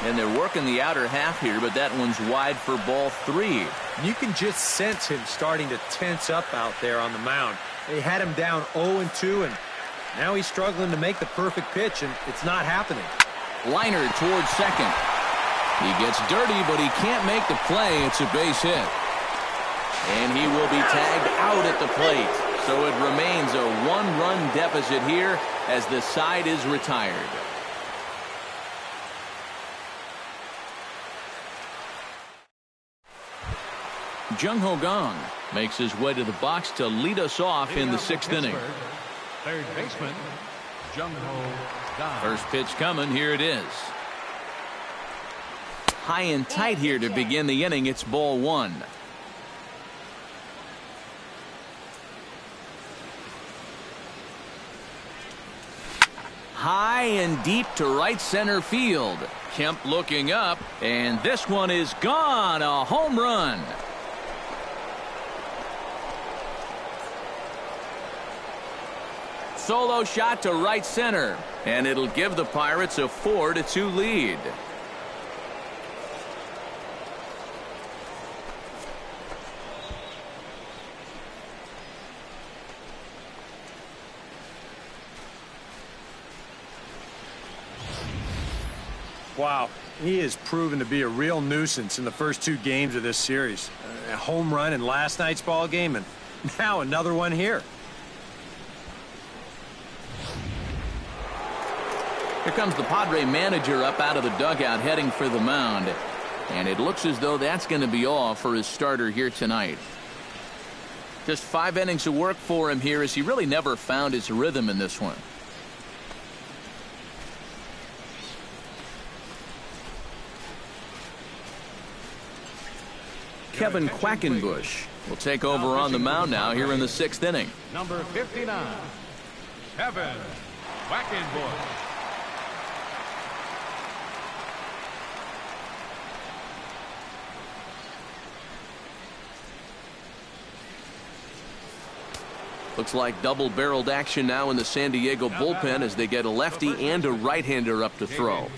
And they're working the outer half here, but that one's wide for ball three. You can just sense him starting to tense up out there on the mound. They had him down 0-2, and now he's struggling to make the perfect pitch, and it's not happening. Liner towards second. He gets dirty, but he can't make the play. It's a base hit. And he will be tagged out at the plate. So it remains a one-run deficit here as the side is retired. Jung-Ho Kang makes his way to the box to lead us off in the sixth inning. Third baseman, Jung-Ho Kang. First pitch coming. Here it is. High and tight here to begin the inning. It's ball one. High and deep to right center field. Kemp looking up, and this one is gone. A home run. Solo shot to right center, and it'll give the Pirates a 4-2 lead. Wow, he has proven to be a real nuisance in the first two games of this series. A home run in last night's ball game, and now another one here. Here comes the Padre manager up out of the dugout heading for the mound. And it looks as though that's going to be all for his starter here tonight. Just 5 innings of work for him here as he really never found his rhythm in this one. Kevin Quackenbush will take over on the mound now here in the sixth inning. Number 59, Kevin Quackenbush. Looks like double-barreled action now in the San Diego bullpen as they get a lefty and a right-hander up to throw.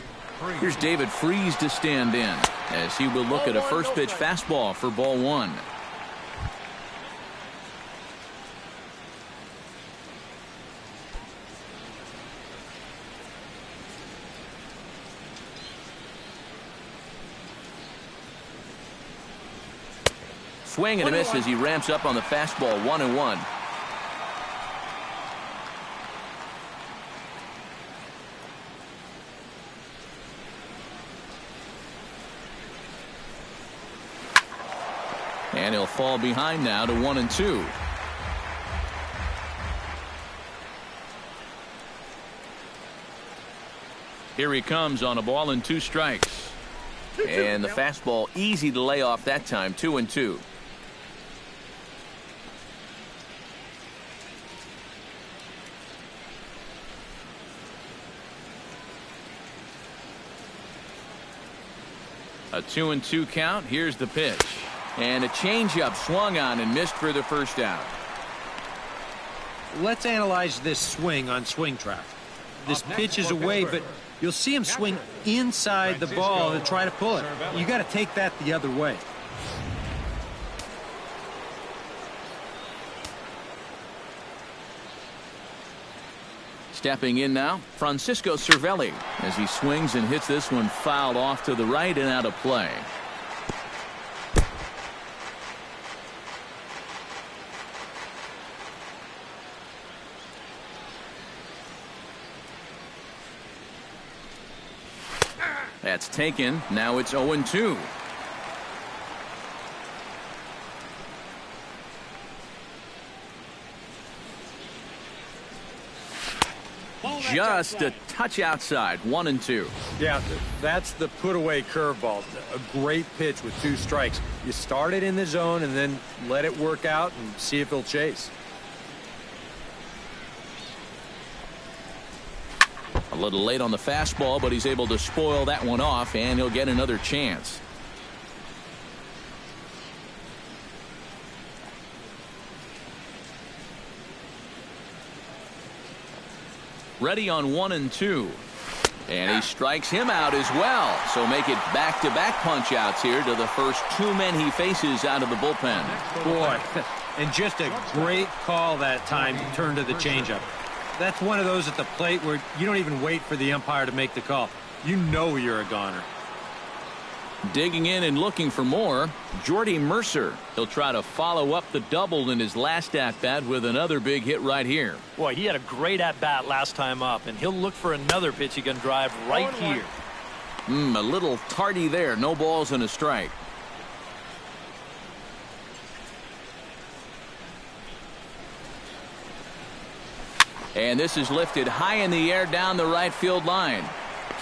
Here's David Freese to stand in as he will look at a first-pitch fastball for ball one. Swing and a miss as he ramps up on the fastball. 1-1. And he'll fall behind now to 1-2. Here he comes on a ball and 2 strikes. And the fastball easy to lay off that time, 2-2. A 2-2 count. Here's the pitch. And a changeup swung on and missed for the first out. Let's analyze this swing on Swing Track. This pitch is away, but you'll see him swing inside the ball and try to pull it. You got to take that the other way. Stepping in now, Francisco Cervelli, as he swings and hits this one fouled off to the right and out of play. That's taken. Now it's 0-2. Just a touch outside. 1-2. Yeah, that's the put-away curveball. A great pitch with 2 strikes. You start it in the zone and then let it work out and see if he'll chase. A little late on the fastball, but he's able to spoil that one off, and he'll get another chance. Ready on 1-2. And he strikes him out as well. So make it back-to-back punch-outs here to the first 2 men he faces out of the bullpen. Boy, and just a great call that time to turn to the changeup. That's one of those at the plate where you don't even wait for the umpire to make the call. You know you're a goner. Digging in and looking for more, Jordy Mercer. He'll try to follow up the double in his last at-bat with another big hit right here. Boy, he had a great at-bat last time up, and he'll look for another pitch he can drive right here. A little tardy there. No balls and a strike. And this is lifted high in the air down the right field line.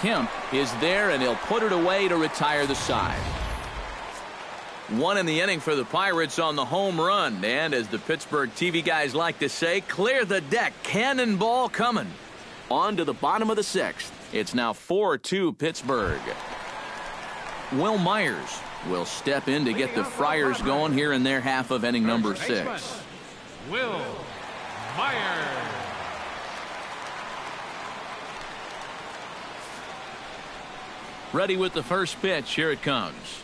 Kemp is there, and he'll put it away to retire the side. 1 in the inning for the Pirates on the home run. And as the Pittsburgh TV guys like to say, clear the deck. Cannonball coming. On to the bottom of the 6th. It's now 4-2 Pittsburgh. Will Myers will step in to get the Friars going here in their half of inning number 6. Will Myers. Ready with the first pitch. Here it comes.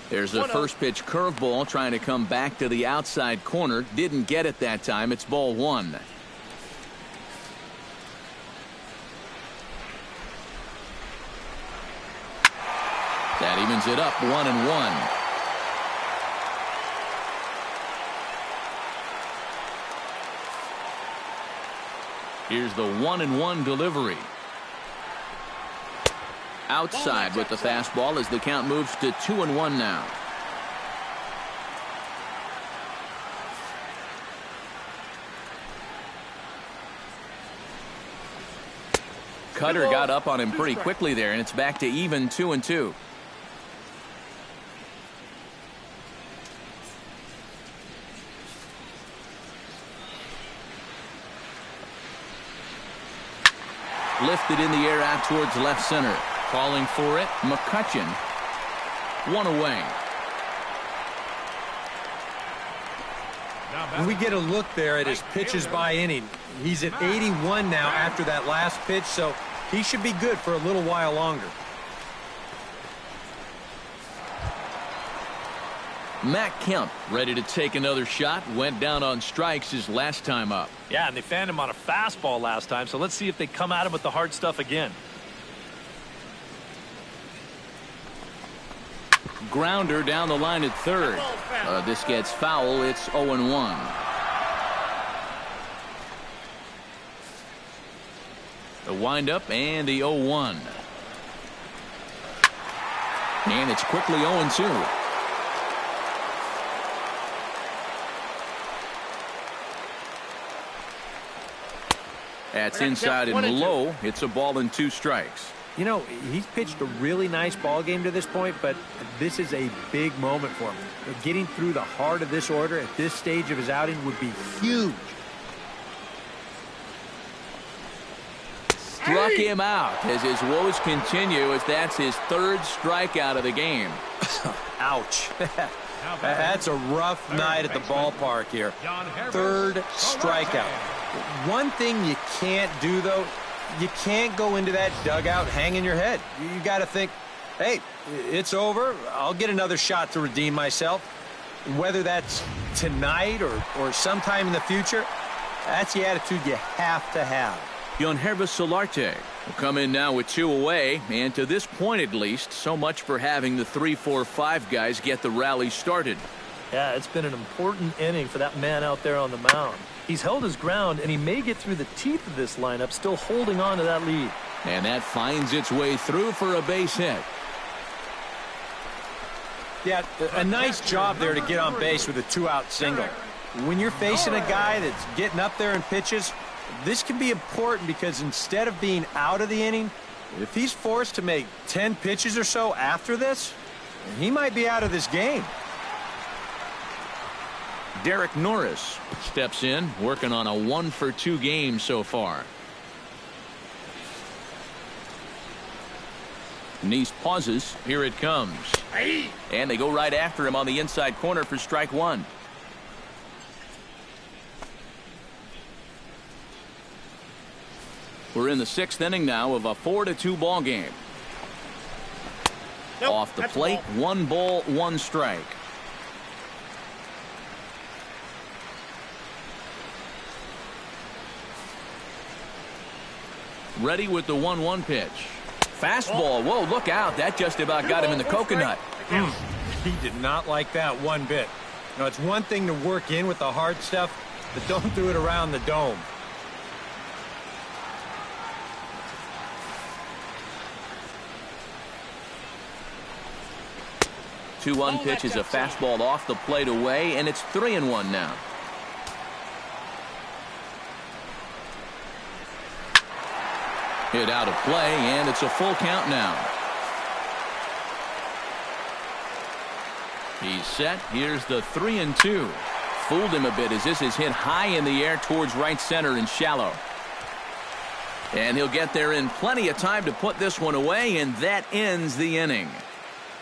There's the first pitch curveball trying to come back to the outside corner. Didn't get it that time. It's ball 1. That evens it up 1-1. Here's the 1-1 delivery. Outside with the fastball as the count moves to 2-1 now. Cutter got up on him pretty quickly there, and it's back to even 2-2. Lifted in the air out towards left center. Calling for it, McCutchen. 1 away. And we get a look there at his pitches by inning. He's at 81 now after that last pitch, so he should be good for a little while longer. Matt Kemp ready to take another shot. Went down on strikes his last time up. Yeah, and they fanned him on a fastball last time, so let's see if they come at him with the hard stuff again. Grounder down the line at third. This gets foul. It's 0-1. The windup and the 0-1. And it's quickly 0-2. That's inside and low. It's a ball and 2 strikes. You know, he's pitched a really nice ball game to this point, but this is a big moment for him. Getting through the heart of this order at this stage of his outing would be huge. Struck him out as his woes continue, as that's his 3rd strikeout of the game. Ouch. That's a rough night at the ballpark here. 3rd strikeout. One thing you can't do, though, you can't go into that dugout hanging your head. You got to think, hey, it's over. I'll get another shot to redeem myself. Whether that's tonight or sometime in the future, that's the attitude you have to have. Yonhervis Solarte will come in now with 2 away, and to this point at least, so much for having the 3-4-5 guys get the rally started. Yeah, it's been an important inning for that man out there on the mound. He's held his ground, and he may get through the teeth of this lineup, still holding on to that lead. And that finds its way through for a base hit. Yeah, a nice job there to get on base with a 2-out single. When you're facing a guy that's getting up there in pitches, this can be important because instead of being out of the inning, if he's forced to make 10 pitches or so after this, he might be out of this game. Derek Norris steps in, working on a 1-for-2 game so far. Neese pauses. Here it comes. And they go right after him on the inside corner for strike 1. We're in the 6th inning now of a 4-2 ball game. Off the plate, 1 ball, 1 strike. Ready with the 1-1 pitch. Fastball. Whoa, look out. That just about got him in the coconut. He did not like that one bit. Now, it's one thing to work in with the hard stuff, but don't do it around the dome. 2-1 pitch is a fastball off the plate away, and it's 3-1 now. Hit out of play, and it's a full count now. He's set. Here's the 3-2. Fooled him a bit as this is hit high in the air towards right center and shallow. And he'll get there in plenty of time to put this one away, and that ends the inning.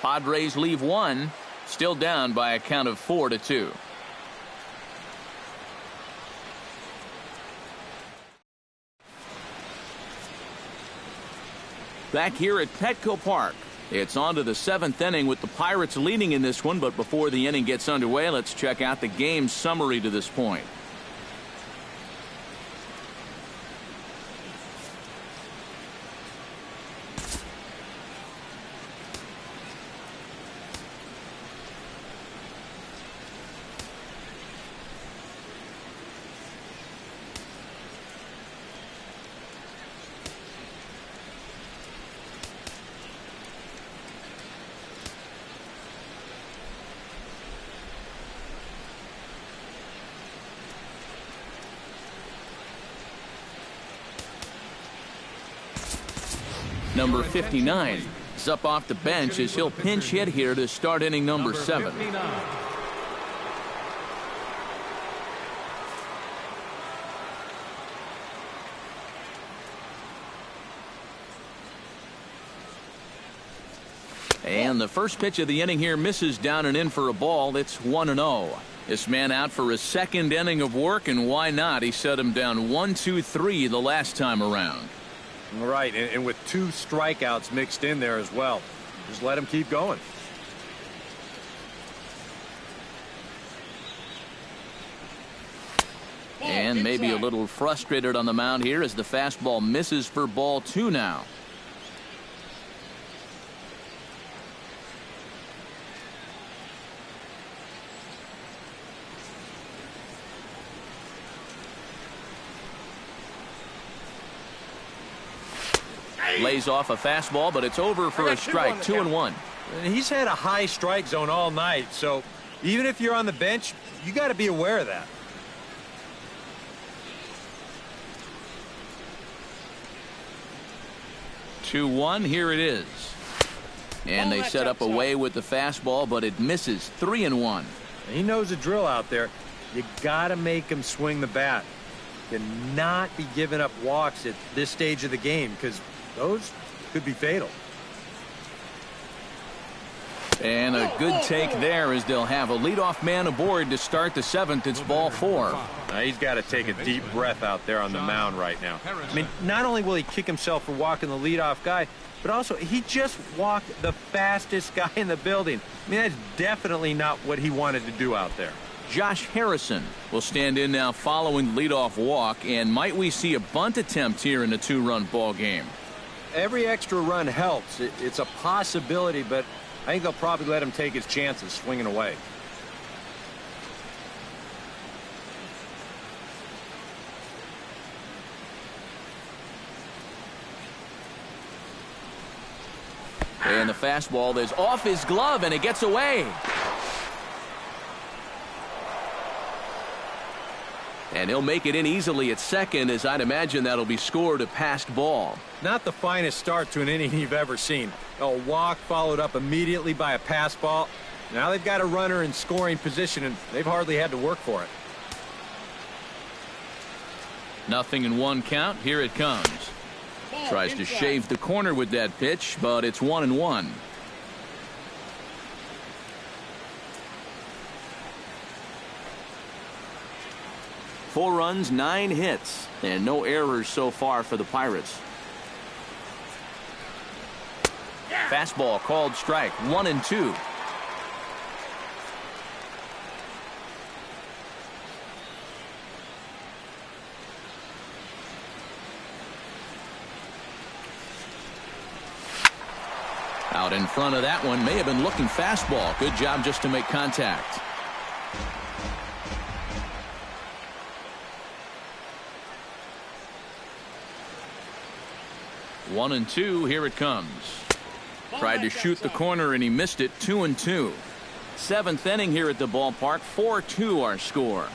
Padres leave 1, still down by a count of 4-2. Back here at Petco Park, it's on to the 7th inning with the Pirates leading in this one, but before the inning gets underway, let's check out the game summary to this point. Number 59 is up off the bench as he'll pinch hit here to start inning number 7. And the first pitch of the inning here misses down and in for a ball. It's 1-0. This man out for his 2nd inning of work, and why not? He set him down 1-2-3 the last time around. All right, and with 2 strikeouts mixed in there as well. Just let him keep going. And maybe a little frustrated on the mound here as the fastball misses for ball 2 now. Lays off a fastball, but it's over for a strike. 2-1. He's had a high strike zone all night, so even if you're on the bench, you got to be aware of that. 2-1, here it is. And they set up away with the fastball, but it misses. 3-1. He knows the drill out there. You got to make him swing the bat. Cannot be giving up walks at this stage of the game because those could be fatal. And a good take there as they'll have a leadoff man aboard to start the 7th. It's ball 4. Now he's got to take a deep breath out there on the mound right now. I mean, not only will he kick himself for walking the leadoff guy, but also he just walked the fastest guy in the building. I mean, that's definitely not what he wanted to do out there. Josh Harrison will stand in now following the leadoff walk. And might we see a bunt attempt here in a 2-run ball game? Every extra run helps. It's a possibility, but I think they'll probably let him take his chances swinging away. And the fastball is off his glove, and it gets away. And he'll make it in easily at second, as I'd imagine that'll be scored a passed ball. Not the finest start to an inning you've ever seen. A walk followed up immediately by a pass ball. Now they've got a runner in scoring position, and they've hardly had to work for it. 0-1 count. Here it comes. Tries to shave the corner with that pitch, but it's 1-1. Four runs, 9 hits, and no errors so far for the Pirates. Fastball called strike. 1-2. Out in front of that one, may have been looking fastball. Good job just to make contact. One and two, here it comes. Tried to shoot the corner and he missed it. 2-2. 7th inning here at the ballpark. 4-2 our score.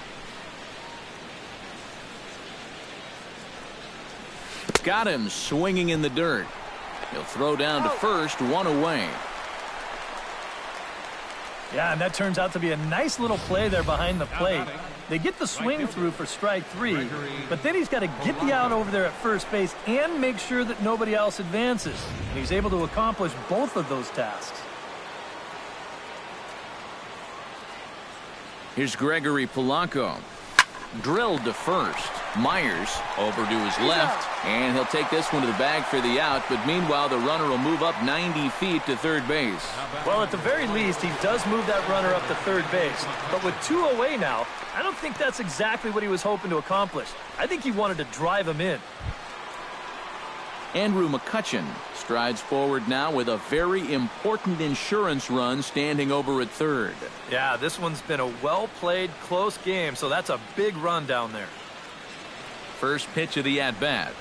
Got him swinging in the dirt. He'll throw down to first, 1 away. Yeah, and that turns out to be a nice little play there behind the plate. They get the swing through for strike 3, but then he's got to get the out over there at first base and make sure that nobody else advances. And he's able to accomplish both of those tasks. Here's Gregory Polanco. Drilled to first. Myers over to his left, and he'll take this one to the bag for the out, but meanwhile the runner will move up 90 feet to third base. Well, at the very least, he does move that runner up to third base, but with 2 away now, I don't think that's exactly what he was hoping to accomplish. I think he wanted to drive him in. Andrew McCutchen strides forward now with a very important insurance run standing over at third. Yeah, this one's been a well-played, close game, so that's a big run down there. First pitch of the at-bat.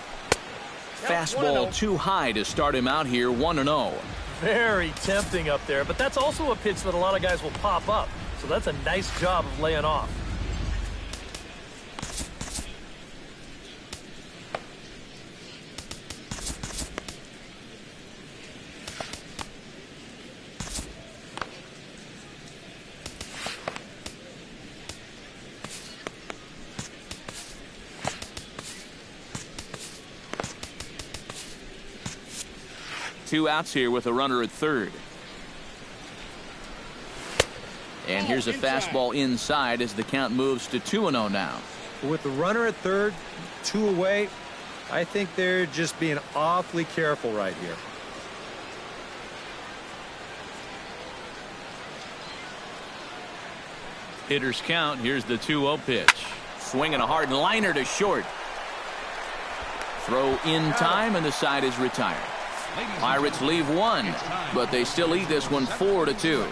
Fastball too high to start him out here. 1-0. Very tempting up there, but that's also a pitch that a lot of guys will pop up, so that's a nice job of laying off. Two outs here with a runner at third. And here's a fastball inside as the count moves to 2-0 now. With the runner at third, 2 away, I think they're just being awfully careful right here. Hitters count. Here's the 2-0 pitch. Swinging a hard liner to short. Throw in time, and the side is retired. Pirates leave 1, but they still lead this one 4-2.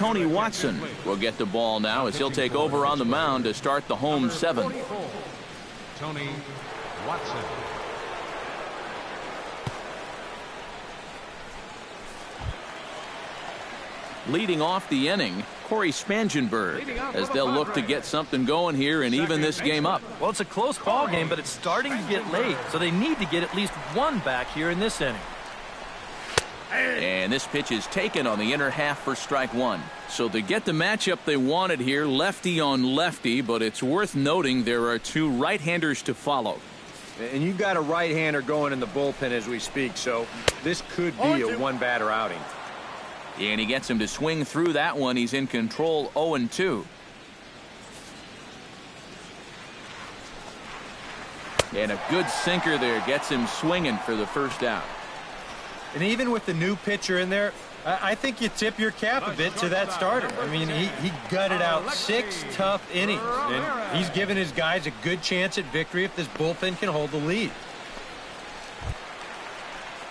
Tony Watson will get the ball now as he'll take over on the mound to start the home 7th. Tony Watson. Leading off the inning, Corey Spangenberg, as they'll look to get something going here and even this game up. Well, it's a close ball game, but it's starting to get late, so they need to get at least one back here in this inning. And this pitch is taken on the inner half for strike 1. So to get the matchup they wanted here, lefty on lefty, but it's worth noting there are 2 right-handers to follow. And you've got a right-hander going in the bullpen as we speak, so this could be a one-batter outing. And he gets him to swing through that one. He's in control 0-2. And a good sinker there gets him swinging for the first out. And even with the new pitcher in there, I think you tip your cap a bit to that starter. I mean, he gutted out 6 tough innings, and he's given his guys a good chance at victory if this bullpen can hold the lead.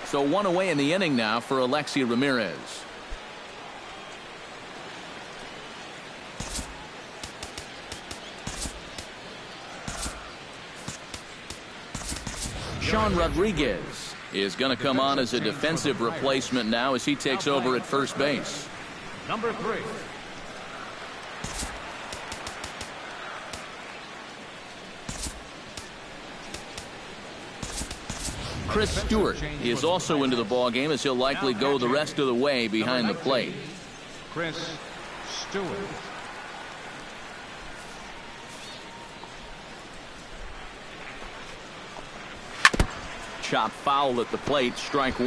So 1 away in the inning now for Alexi Ramirez. Sean Rodriguez is going to come on as a defensive replacement now as he takes over at first base. Number 3. Chris Stewart is also into the ball game as he'll likely go the rest of the way behind the plate. Chris Stewart. Chop foul at the plate, strike 1.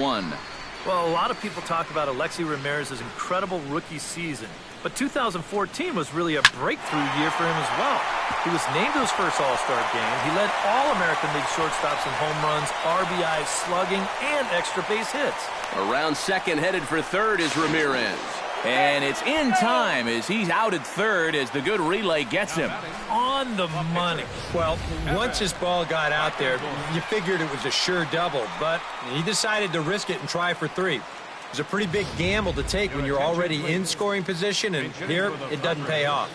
Well, a lot of people talk about Alexi Ramirez's incredible rookie season, but 2014 was really a breakthrough year for him as well. He was named to his first All-Star game. He led all American League shortstops in home runs, RBIs, slugging, and extra base hits. Around second, headed for third is Ramirez. And it's in time as he's out at third as the good relay gets him. On the money. Well, once his ball got out there, you figured it was a sure double, but he decided to risk it and try for 3. It was a pretty big gamble to take when you're already in scoring position, and here it doesn't pay off.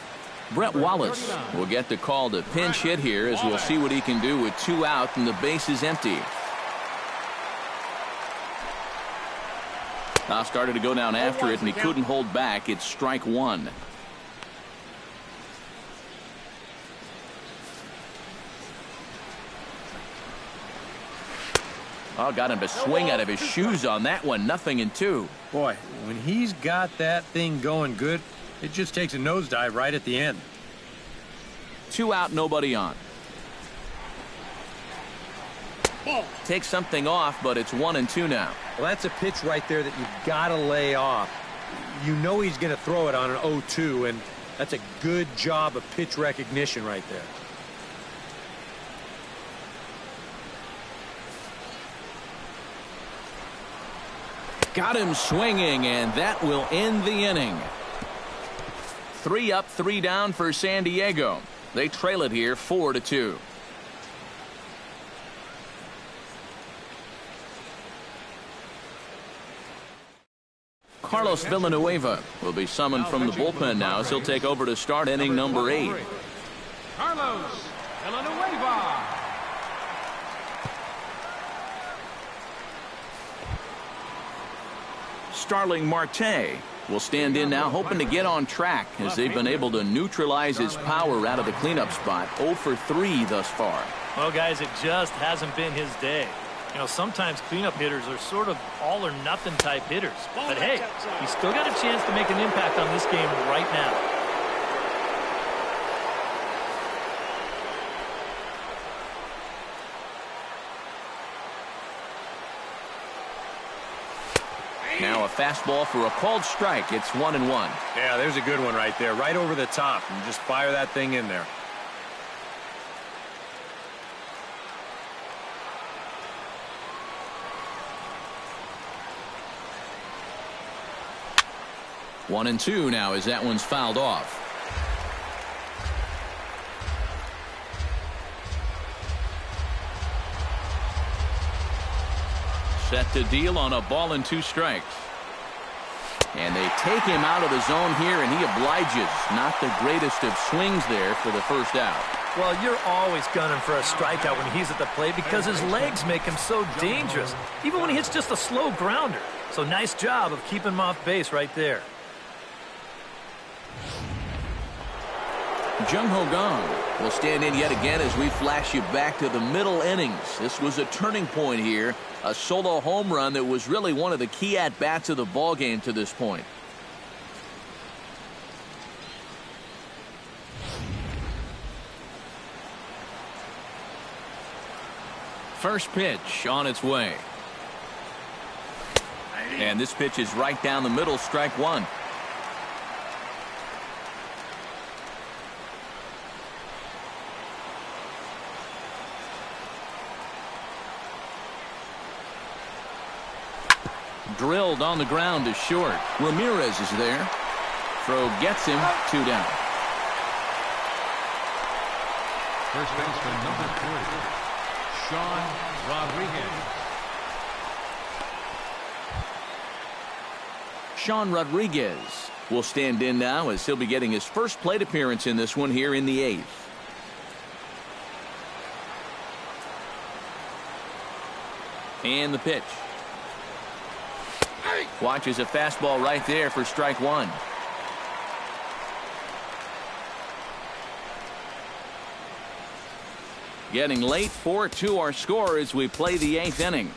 Brett Wallace will get the call to pinch hit here as we'll see what he can do with 2 out and the base is empty. Now started to go down after it, and he couldn't hold back. It's strike 1. Oh, got him to swing out of his shoes on that one. 0-2. Boy, when he's got that thing going good, it just takes a nosedive right at the end. 2 out, nobody on. Takes something off, but it's 1-2 now. Well, that's a pitch right there that you've got to lay off. You know he's going to throw it on an 0-2, and that's a good job of pitch recognition right there. Got him swinging, and that will end the inning. 3 up, 3 down for San Diego. They trail it here 4-2. Carlos Villanueva will be summoned from the bullpen now as he'll take over to start inning number 8. Carlos Villanueva. Starling Marte will stand in now, hoping to get on track as they've been able to neutralize his power out of the cleanup spot. 0 for 3 thus far. Well, guys, it just hasn't been his day. You know, sometimes cleanup hitters are sort of all-or-nothing type hitters. But, hey, he's still got a chance to make an impact on this game right now. Now a fastball for a called strike. It's 1-1. Yeah, there's a good one right there, right over the top, and just fire that thing in there. One and 2 now as that one's fouled off. Set to deal on a ball and 2 strikes. And they take him out of the zone here, and he obliges. Not the greatest of swings there for the first out. Well, you're always gunning for a strikeout when he's at the plate because his legs make him so dangerous, even when he hits just a slow grounder. So nice job of keeping him off base right there. Jung-Ho Kang will stand in yet again as we flash you back to the middle innings. This was a turning point here. A solo home run that was really one of the key at-bats of the ballgame to this point. First pitch on its way. And this pitch is right down the middle, strike one. Drilled on the ground to short. Ramirez is there. Throw gets him, 2 down. First baseman number 3, Sean Rodriguez. Sean Rodriguez will stand in now as he'll be getting his first plate appearance in this one here in the 8th. And the pitch. Watches a fastball right there for strike one. Getting late, 4-2 our score as we play the 8th inning.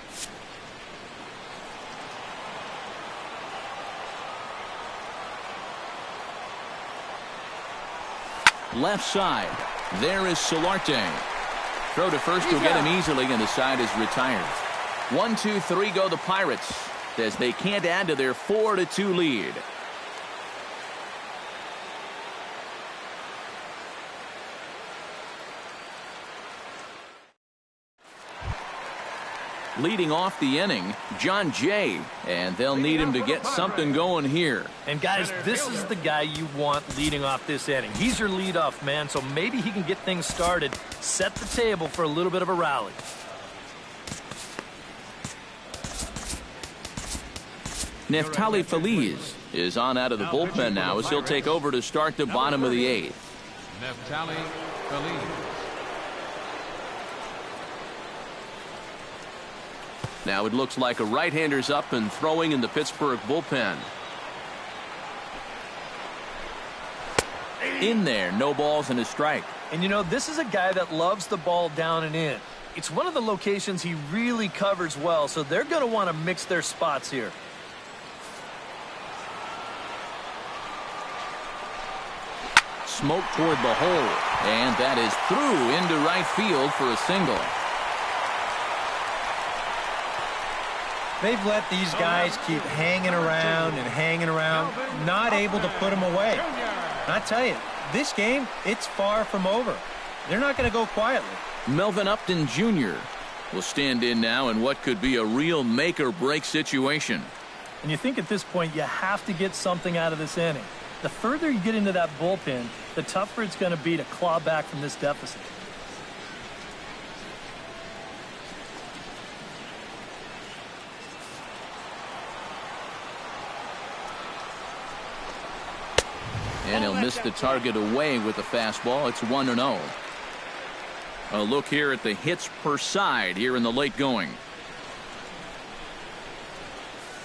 Left side. There is Solarte. Throw to first will get him easily, and the side is retired. 1-2-3 go the Pirates as they can't add to their 4-2 lead. Leading off the inning, John Jay, and they'll need him to get something going here. And guys, this is the guy you want leading off this inning. He's your leadoff man, so maybe he can get things started, set the table for a little bit of a rally. Neftali Feliz is on out of the bullpen now as he'll take over to start the bottom of the 8th. Neftali Feliz. Now it looks like a right-hander's up and throwing in the Pittsburgh bullpen. In there, no balls and a strike. And you know, this is a guy that loves the ball down and in. It's one of the locations he really covers well, so they're going to want to mix their spots here. Smoke toward the hole, and that is through into right field for a single. They've let these guys keep hanging around and hanging around, not able to put them away. I tell you, this game, it's far from over. They're not going to go quietly. Melvin Upton Jr. will stand in now in what could be a real make-or-break situation. And you think at this point you have to get something out of this inning. The further you get into that bullpen, the tougher it's going to be to claw back from this deficit. And he'll miss the target away with the fastball. It's 1-0. A look here at the hits per side here in the late going.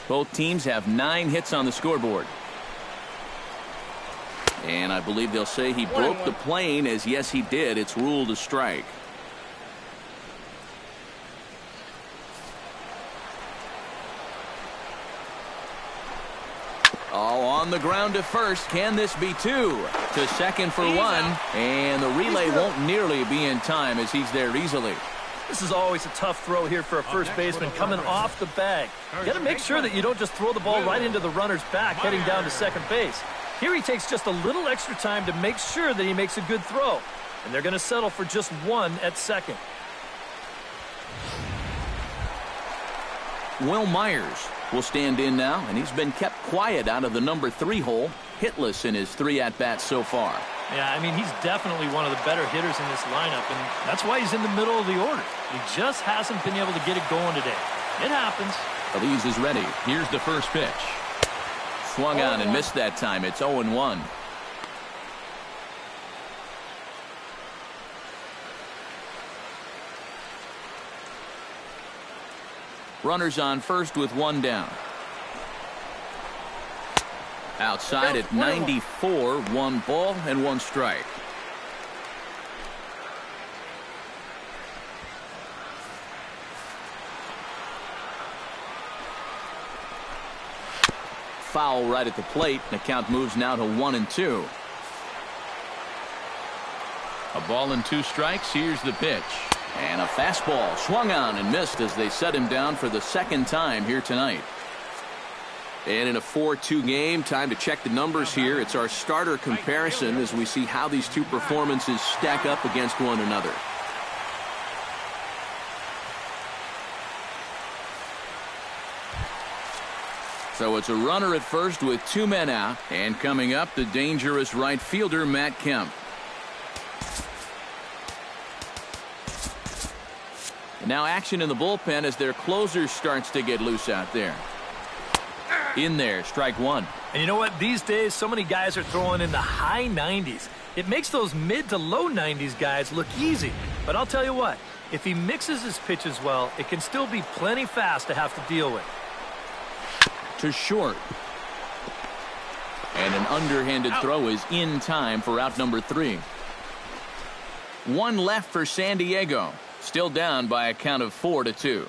Both teams have 9 hits on the scoreboard. And I believe they'll say he broke the plane, as yes he did. It's ruled a strike. Oh, on the ground to first. Can this be 2? To second for 1. And the relay won't nearly be in time as he's there easily. This is always a tough throw here for a first baseman coming off the bag. You got to make sure that you don't just throw the ball right into the runner's back heading down to second base. Here he takes just a little extra time to make sure that he makes a good throw. And they're going to settle for just 1 at second. Will Myers will stand in now, and he's been kept quiet out of the number 3 hole, hitless in his 3 at-bats so far. Yeah, I mean, he's definitely one of the better hitters in this lineup, and that's why he's in the middle of the order. He just hasn't been able to get it going today. It happens. Feliz is ready. Here's the first pitch. swung on and missed that time. It's 0-1. Runners on first with one down. Outside at 94, 1 ball and 1 strike. Foul right at the plate. The count moves now to 1-2. A ball and 2 strikes. Here's the pitch. And a fastball swung on and missed as they set him down for the second time here tonight. And in a 4-2 game, time to check the numbers here. It's our starter comparison as we see how these two performances stack up against one another. So it's a runner at first with 2 men out. And coming up, the dangerous right fielder, Matt Kemp. And now action in the bullpen as their closer starts to get loose out there. In there, strike 1. And you know what? These days, so many guys are throwing in the high 90s. It makes those mid to low 90s guys look easy. But I'll tell you what, if he mixes his pitches well, it can still be plenty fast to have to deal with. To short. And an underhanded throw is in time for out number 3. 1 left for San Diego. Still down by a count of 4-2.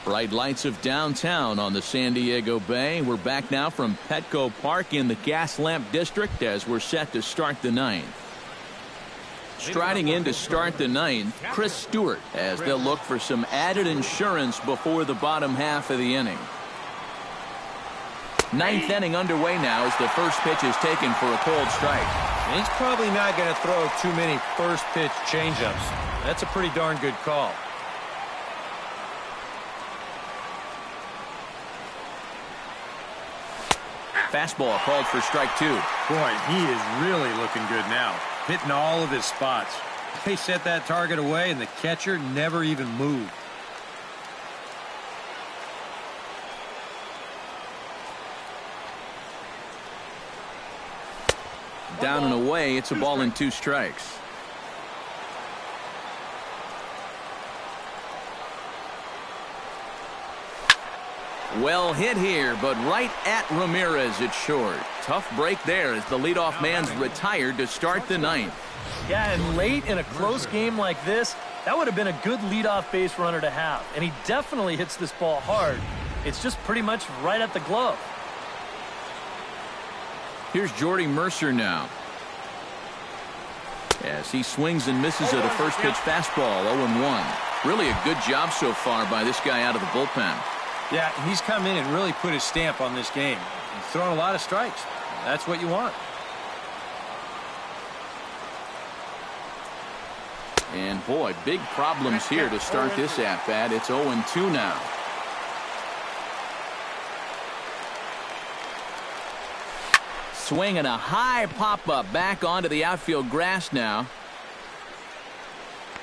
Bright lights of downtown on the San Diego Bay. We're back now from Petco Park in the Gaslamp District as we're set to start the 9th. Striding in to start the 9th, Chris Stewart, as they'll look for some added insurance before the bottom half of the inning. 9th inning underway now as the first pitch is taken for a cold strike. And he's probably not going to throw too many first pitch changeups. That's a pretty darn good call. Fastball called for strike 2. Boy, he is really looking good now. Hitting all of his spots. They set that target away and the catcher never even moved. Down and away, it's a ball and 2 strikes. Well hit here, but right at Ramirez, it's short. Tough break there as the leadoff man's retired to start the 9th. Yeah, and late in a close game like this, that would have been a good leadoff base runner to have. And he definitely hits this ball hard. It's just pretty much right at the glove. Here's Jordy Mercer now. As he swings and misses at a first pitch fastball, 0-1. Really a good job so far by this guy out of the bullpen. Yeah, he's come in and really put his stamp on this game. He's thrown a lot of strikes. That's what you want. And boy, big problems here to start this at-bat. It's 0-2 now. Swing and a high pop-up back onto the outfield grass now.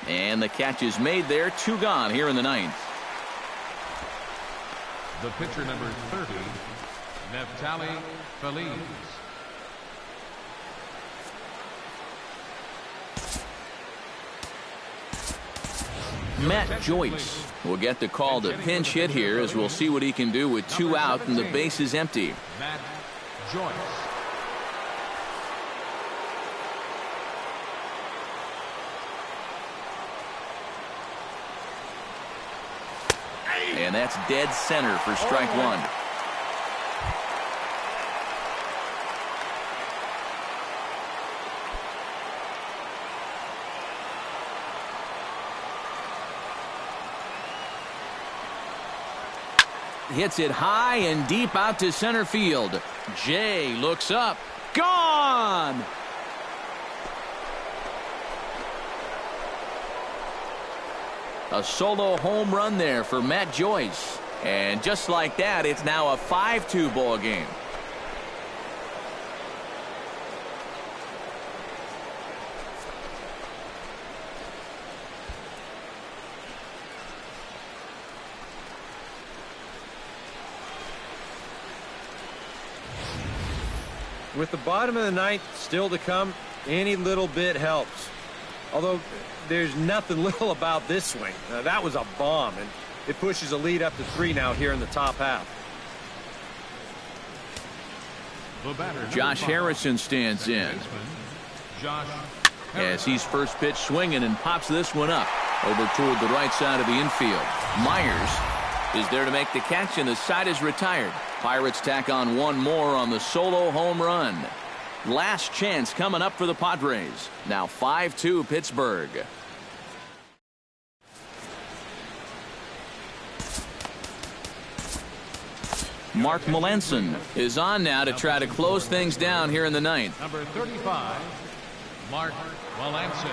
And the catch is made there. 2 gone here in the 9th. The pitcher number 30, Neftali Feliz. Matt Joyce will get the call to pinch hit here as we'll see what he can do with 2 out and the base is empty. Matt Joyce. And that's dead center for strike 1. Hits it high and deep out to center field. Jay looks up. Gone! A solo home run there for Matt Joyce. And just like that, it's now a 5-2 ball game. With the bottom of the ninth still to come, any little bit helps. Although there's nothing little about this swing. That was a bomb, and it pushes a lead up to 3 now here in the top half. Josh Harrison stands in as he's first pitch swinging and pops this one up over toward the right side of the infield. Myers is there to make the catch, and the side is retired. Pirates tack on one more on the solo home run. Last chance coming up for the Padres. Now 5-2 Pittsburgh. Mark Melanson is on now to try to close things down here in the ninth. Number 35, Mark Melanson.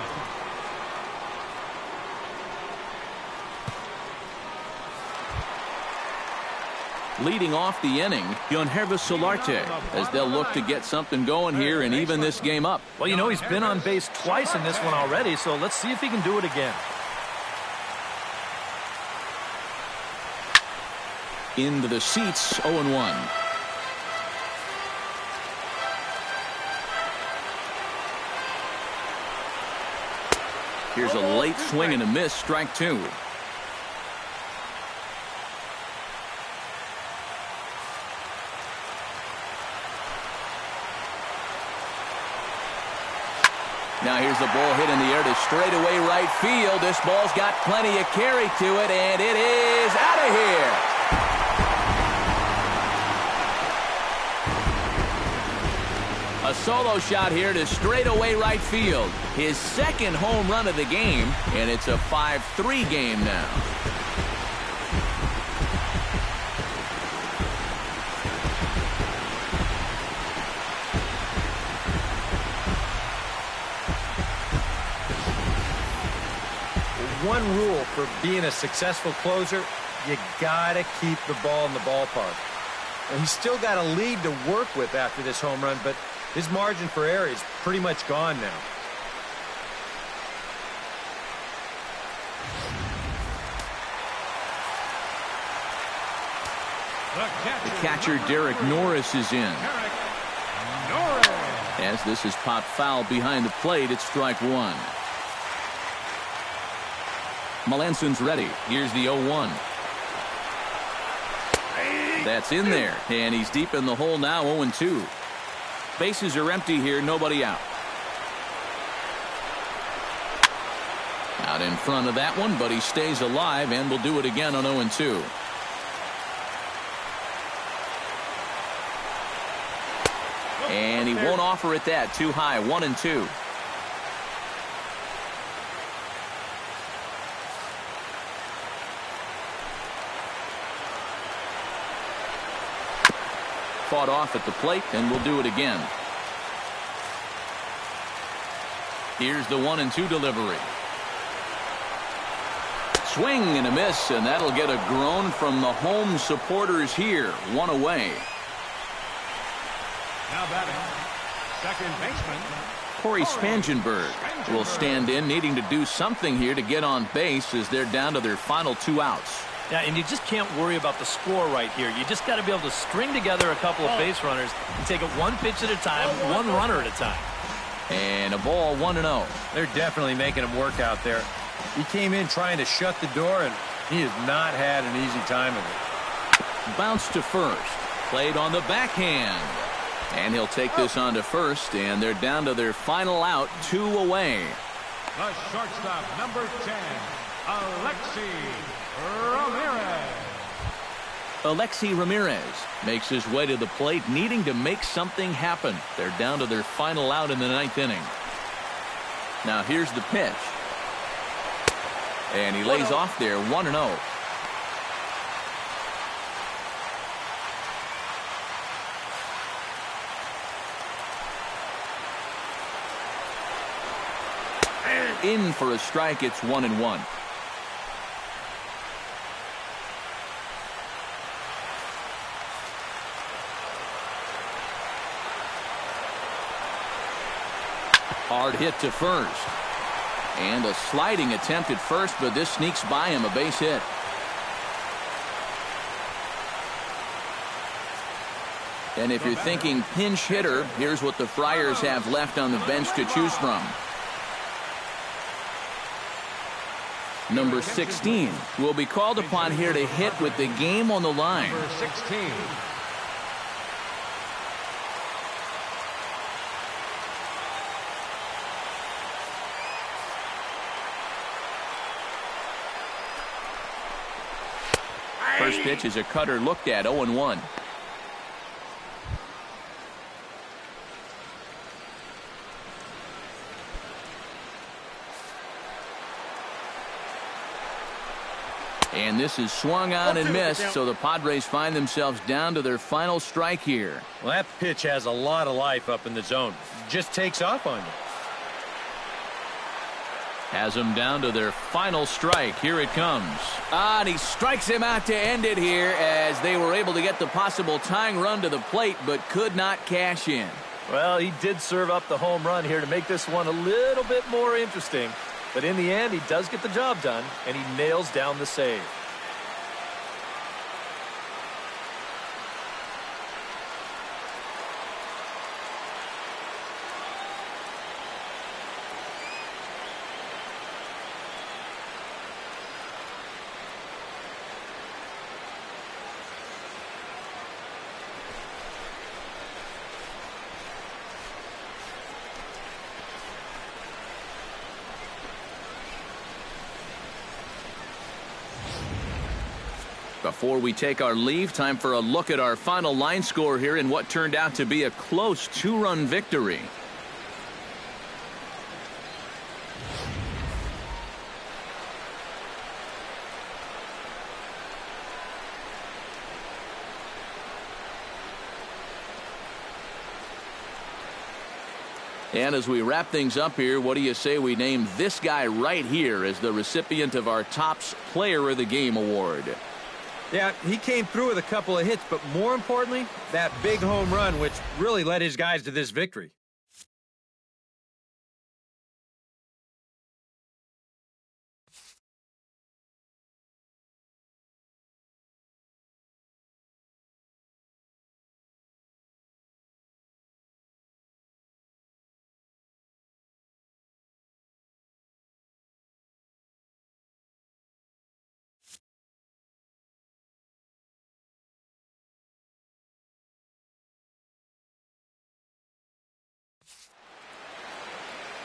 Leading off the inning, Yonhervis Solarte, as they'll look to get something going here and even this game up. Well, you know, he's been on base twice in this one already, so let's see if he can do it again. Into the seats, 0-1. Here's a late swing and a miss, strike 2. Now here's the ball hit in the air to straightaway right field. This ball's got plenty of carry to it, and it is out of here. A solo shot here to straightaway right field. His second home run of the game, and it's a 5-3 game now. One rule for being a successful closer, you gotta keep the ball in the ballpark. And he's still got a lead to work with after this home run, but his margin for error is pretty much gone now. The catcher Derek Norris is in. As this is popped foul behind the plate, it's strike 1. Melanson's ready. Here's the 0-1. That's in there, and he's deep in the hole now, 0-2. Bases are empty here, nobody out. Out in front of that one, but he stays alive and will do it again on 0-2. And he won't offer it that. Too high, 1-2. Fought off at the plate, and we'll do it again. Here's the 1-2 delivery. Swing and a miss, and that'll get a groan from the home supporters here. One away. Now batting, second baseman Corey Spangenberg will stand in, needing to do something here to get on base as they're down to their final 2 outs. Yeah, and you just can't worry about the score right here. You just got to be able to string together a couple of base runners and take it one pitch at a time, one runner at a time. And a ball, 1-0. They're definitely making him work out there. He came in trying to shut the door, and he has not had an easy time of it. Bounce to first. Played on the backhand. And he'll take this on to first, and they're down to their final out, 2 away. The shortstop, number 10, Alexi Ramirez. Alexi Ramirez makes his way to the plate, needing to make something happen. They're down to their final out in the 9th inning. Now here's the pitch. And he lays off there, 1-0. In for a strike, it's 1-1. Hard hit to first. And a sliding attempt at first, but this sneaks by him, a base hit. And if you're thinking pinch hitter, here's what the Friars have left on the bench to choose from. Number 16 will be called upon here to hit with the game on the line. Number 16. First pitch is a cutter looked at, 0-1. And this is swung on and missed, so the Padres find themselves down to their final strike here. Well, that pitch has a lot of life up in the zone. Just takes off on you. Has them down to their final strike. Here it comes. And he strikes him out to end it here as they were able to get the possible tying run to the plate but could not cash in. Well, he did serve up the home run here to make this one a little bit more interesting. But in the end, he does get the job done, and he nails down the save. Before we take our leave, time for a look at our final line score here in what turned out to be a close 2-run victory. And as we wrap things up here, what do you say we name this guy right here as the recipient of our Topps Player of the Game award? Yeah, he came through with a couple of hits, but more importantly, that big home run, which really led his guys to this victory.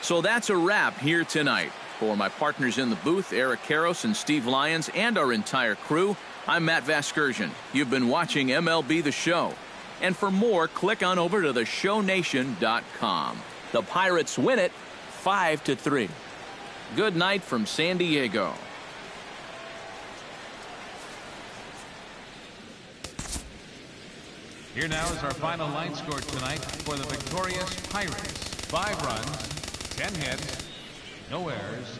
So that's a wrap here tonight. For my partners in the booth, Eric Karros and Steve Lyons, and our entire crew, I'm Matt Vasgersian. You've been watching MLB The Show. And for more, click on over to theshownation.com. The Pirates win it 5-3. Good night from San Diego. Here now is our final line score tonight for the victorious Pirates. 5 runs, 10 hits, no errors.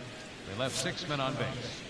They left 6 men on base.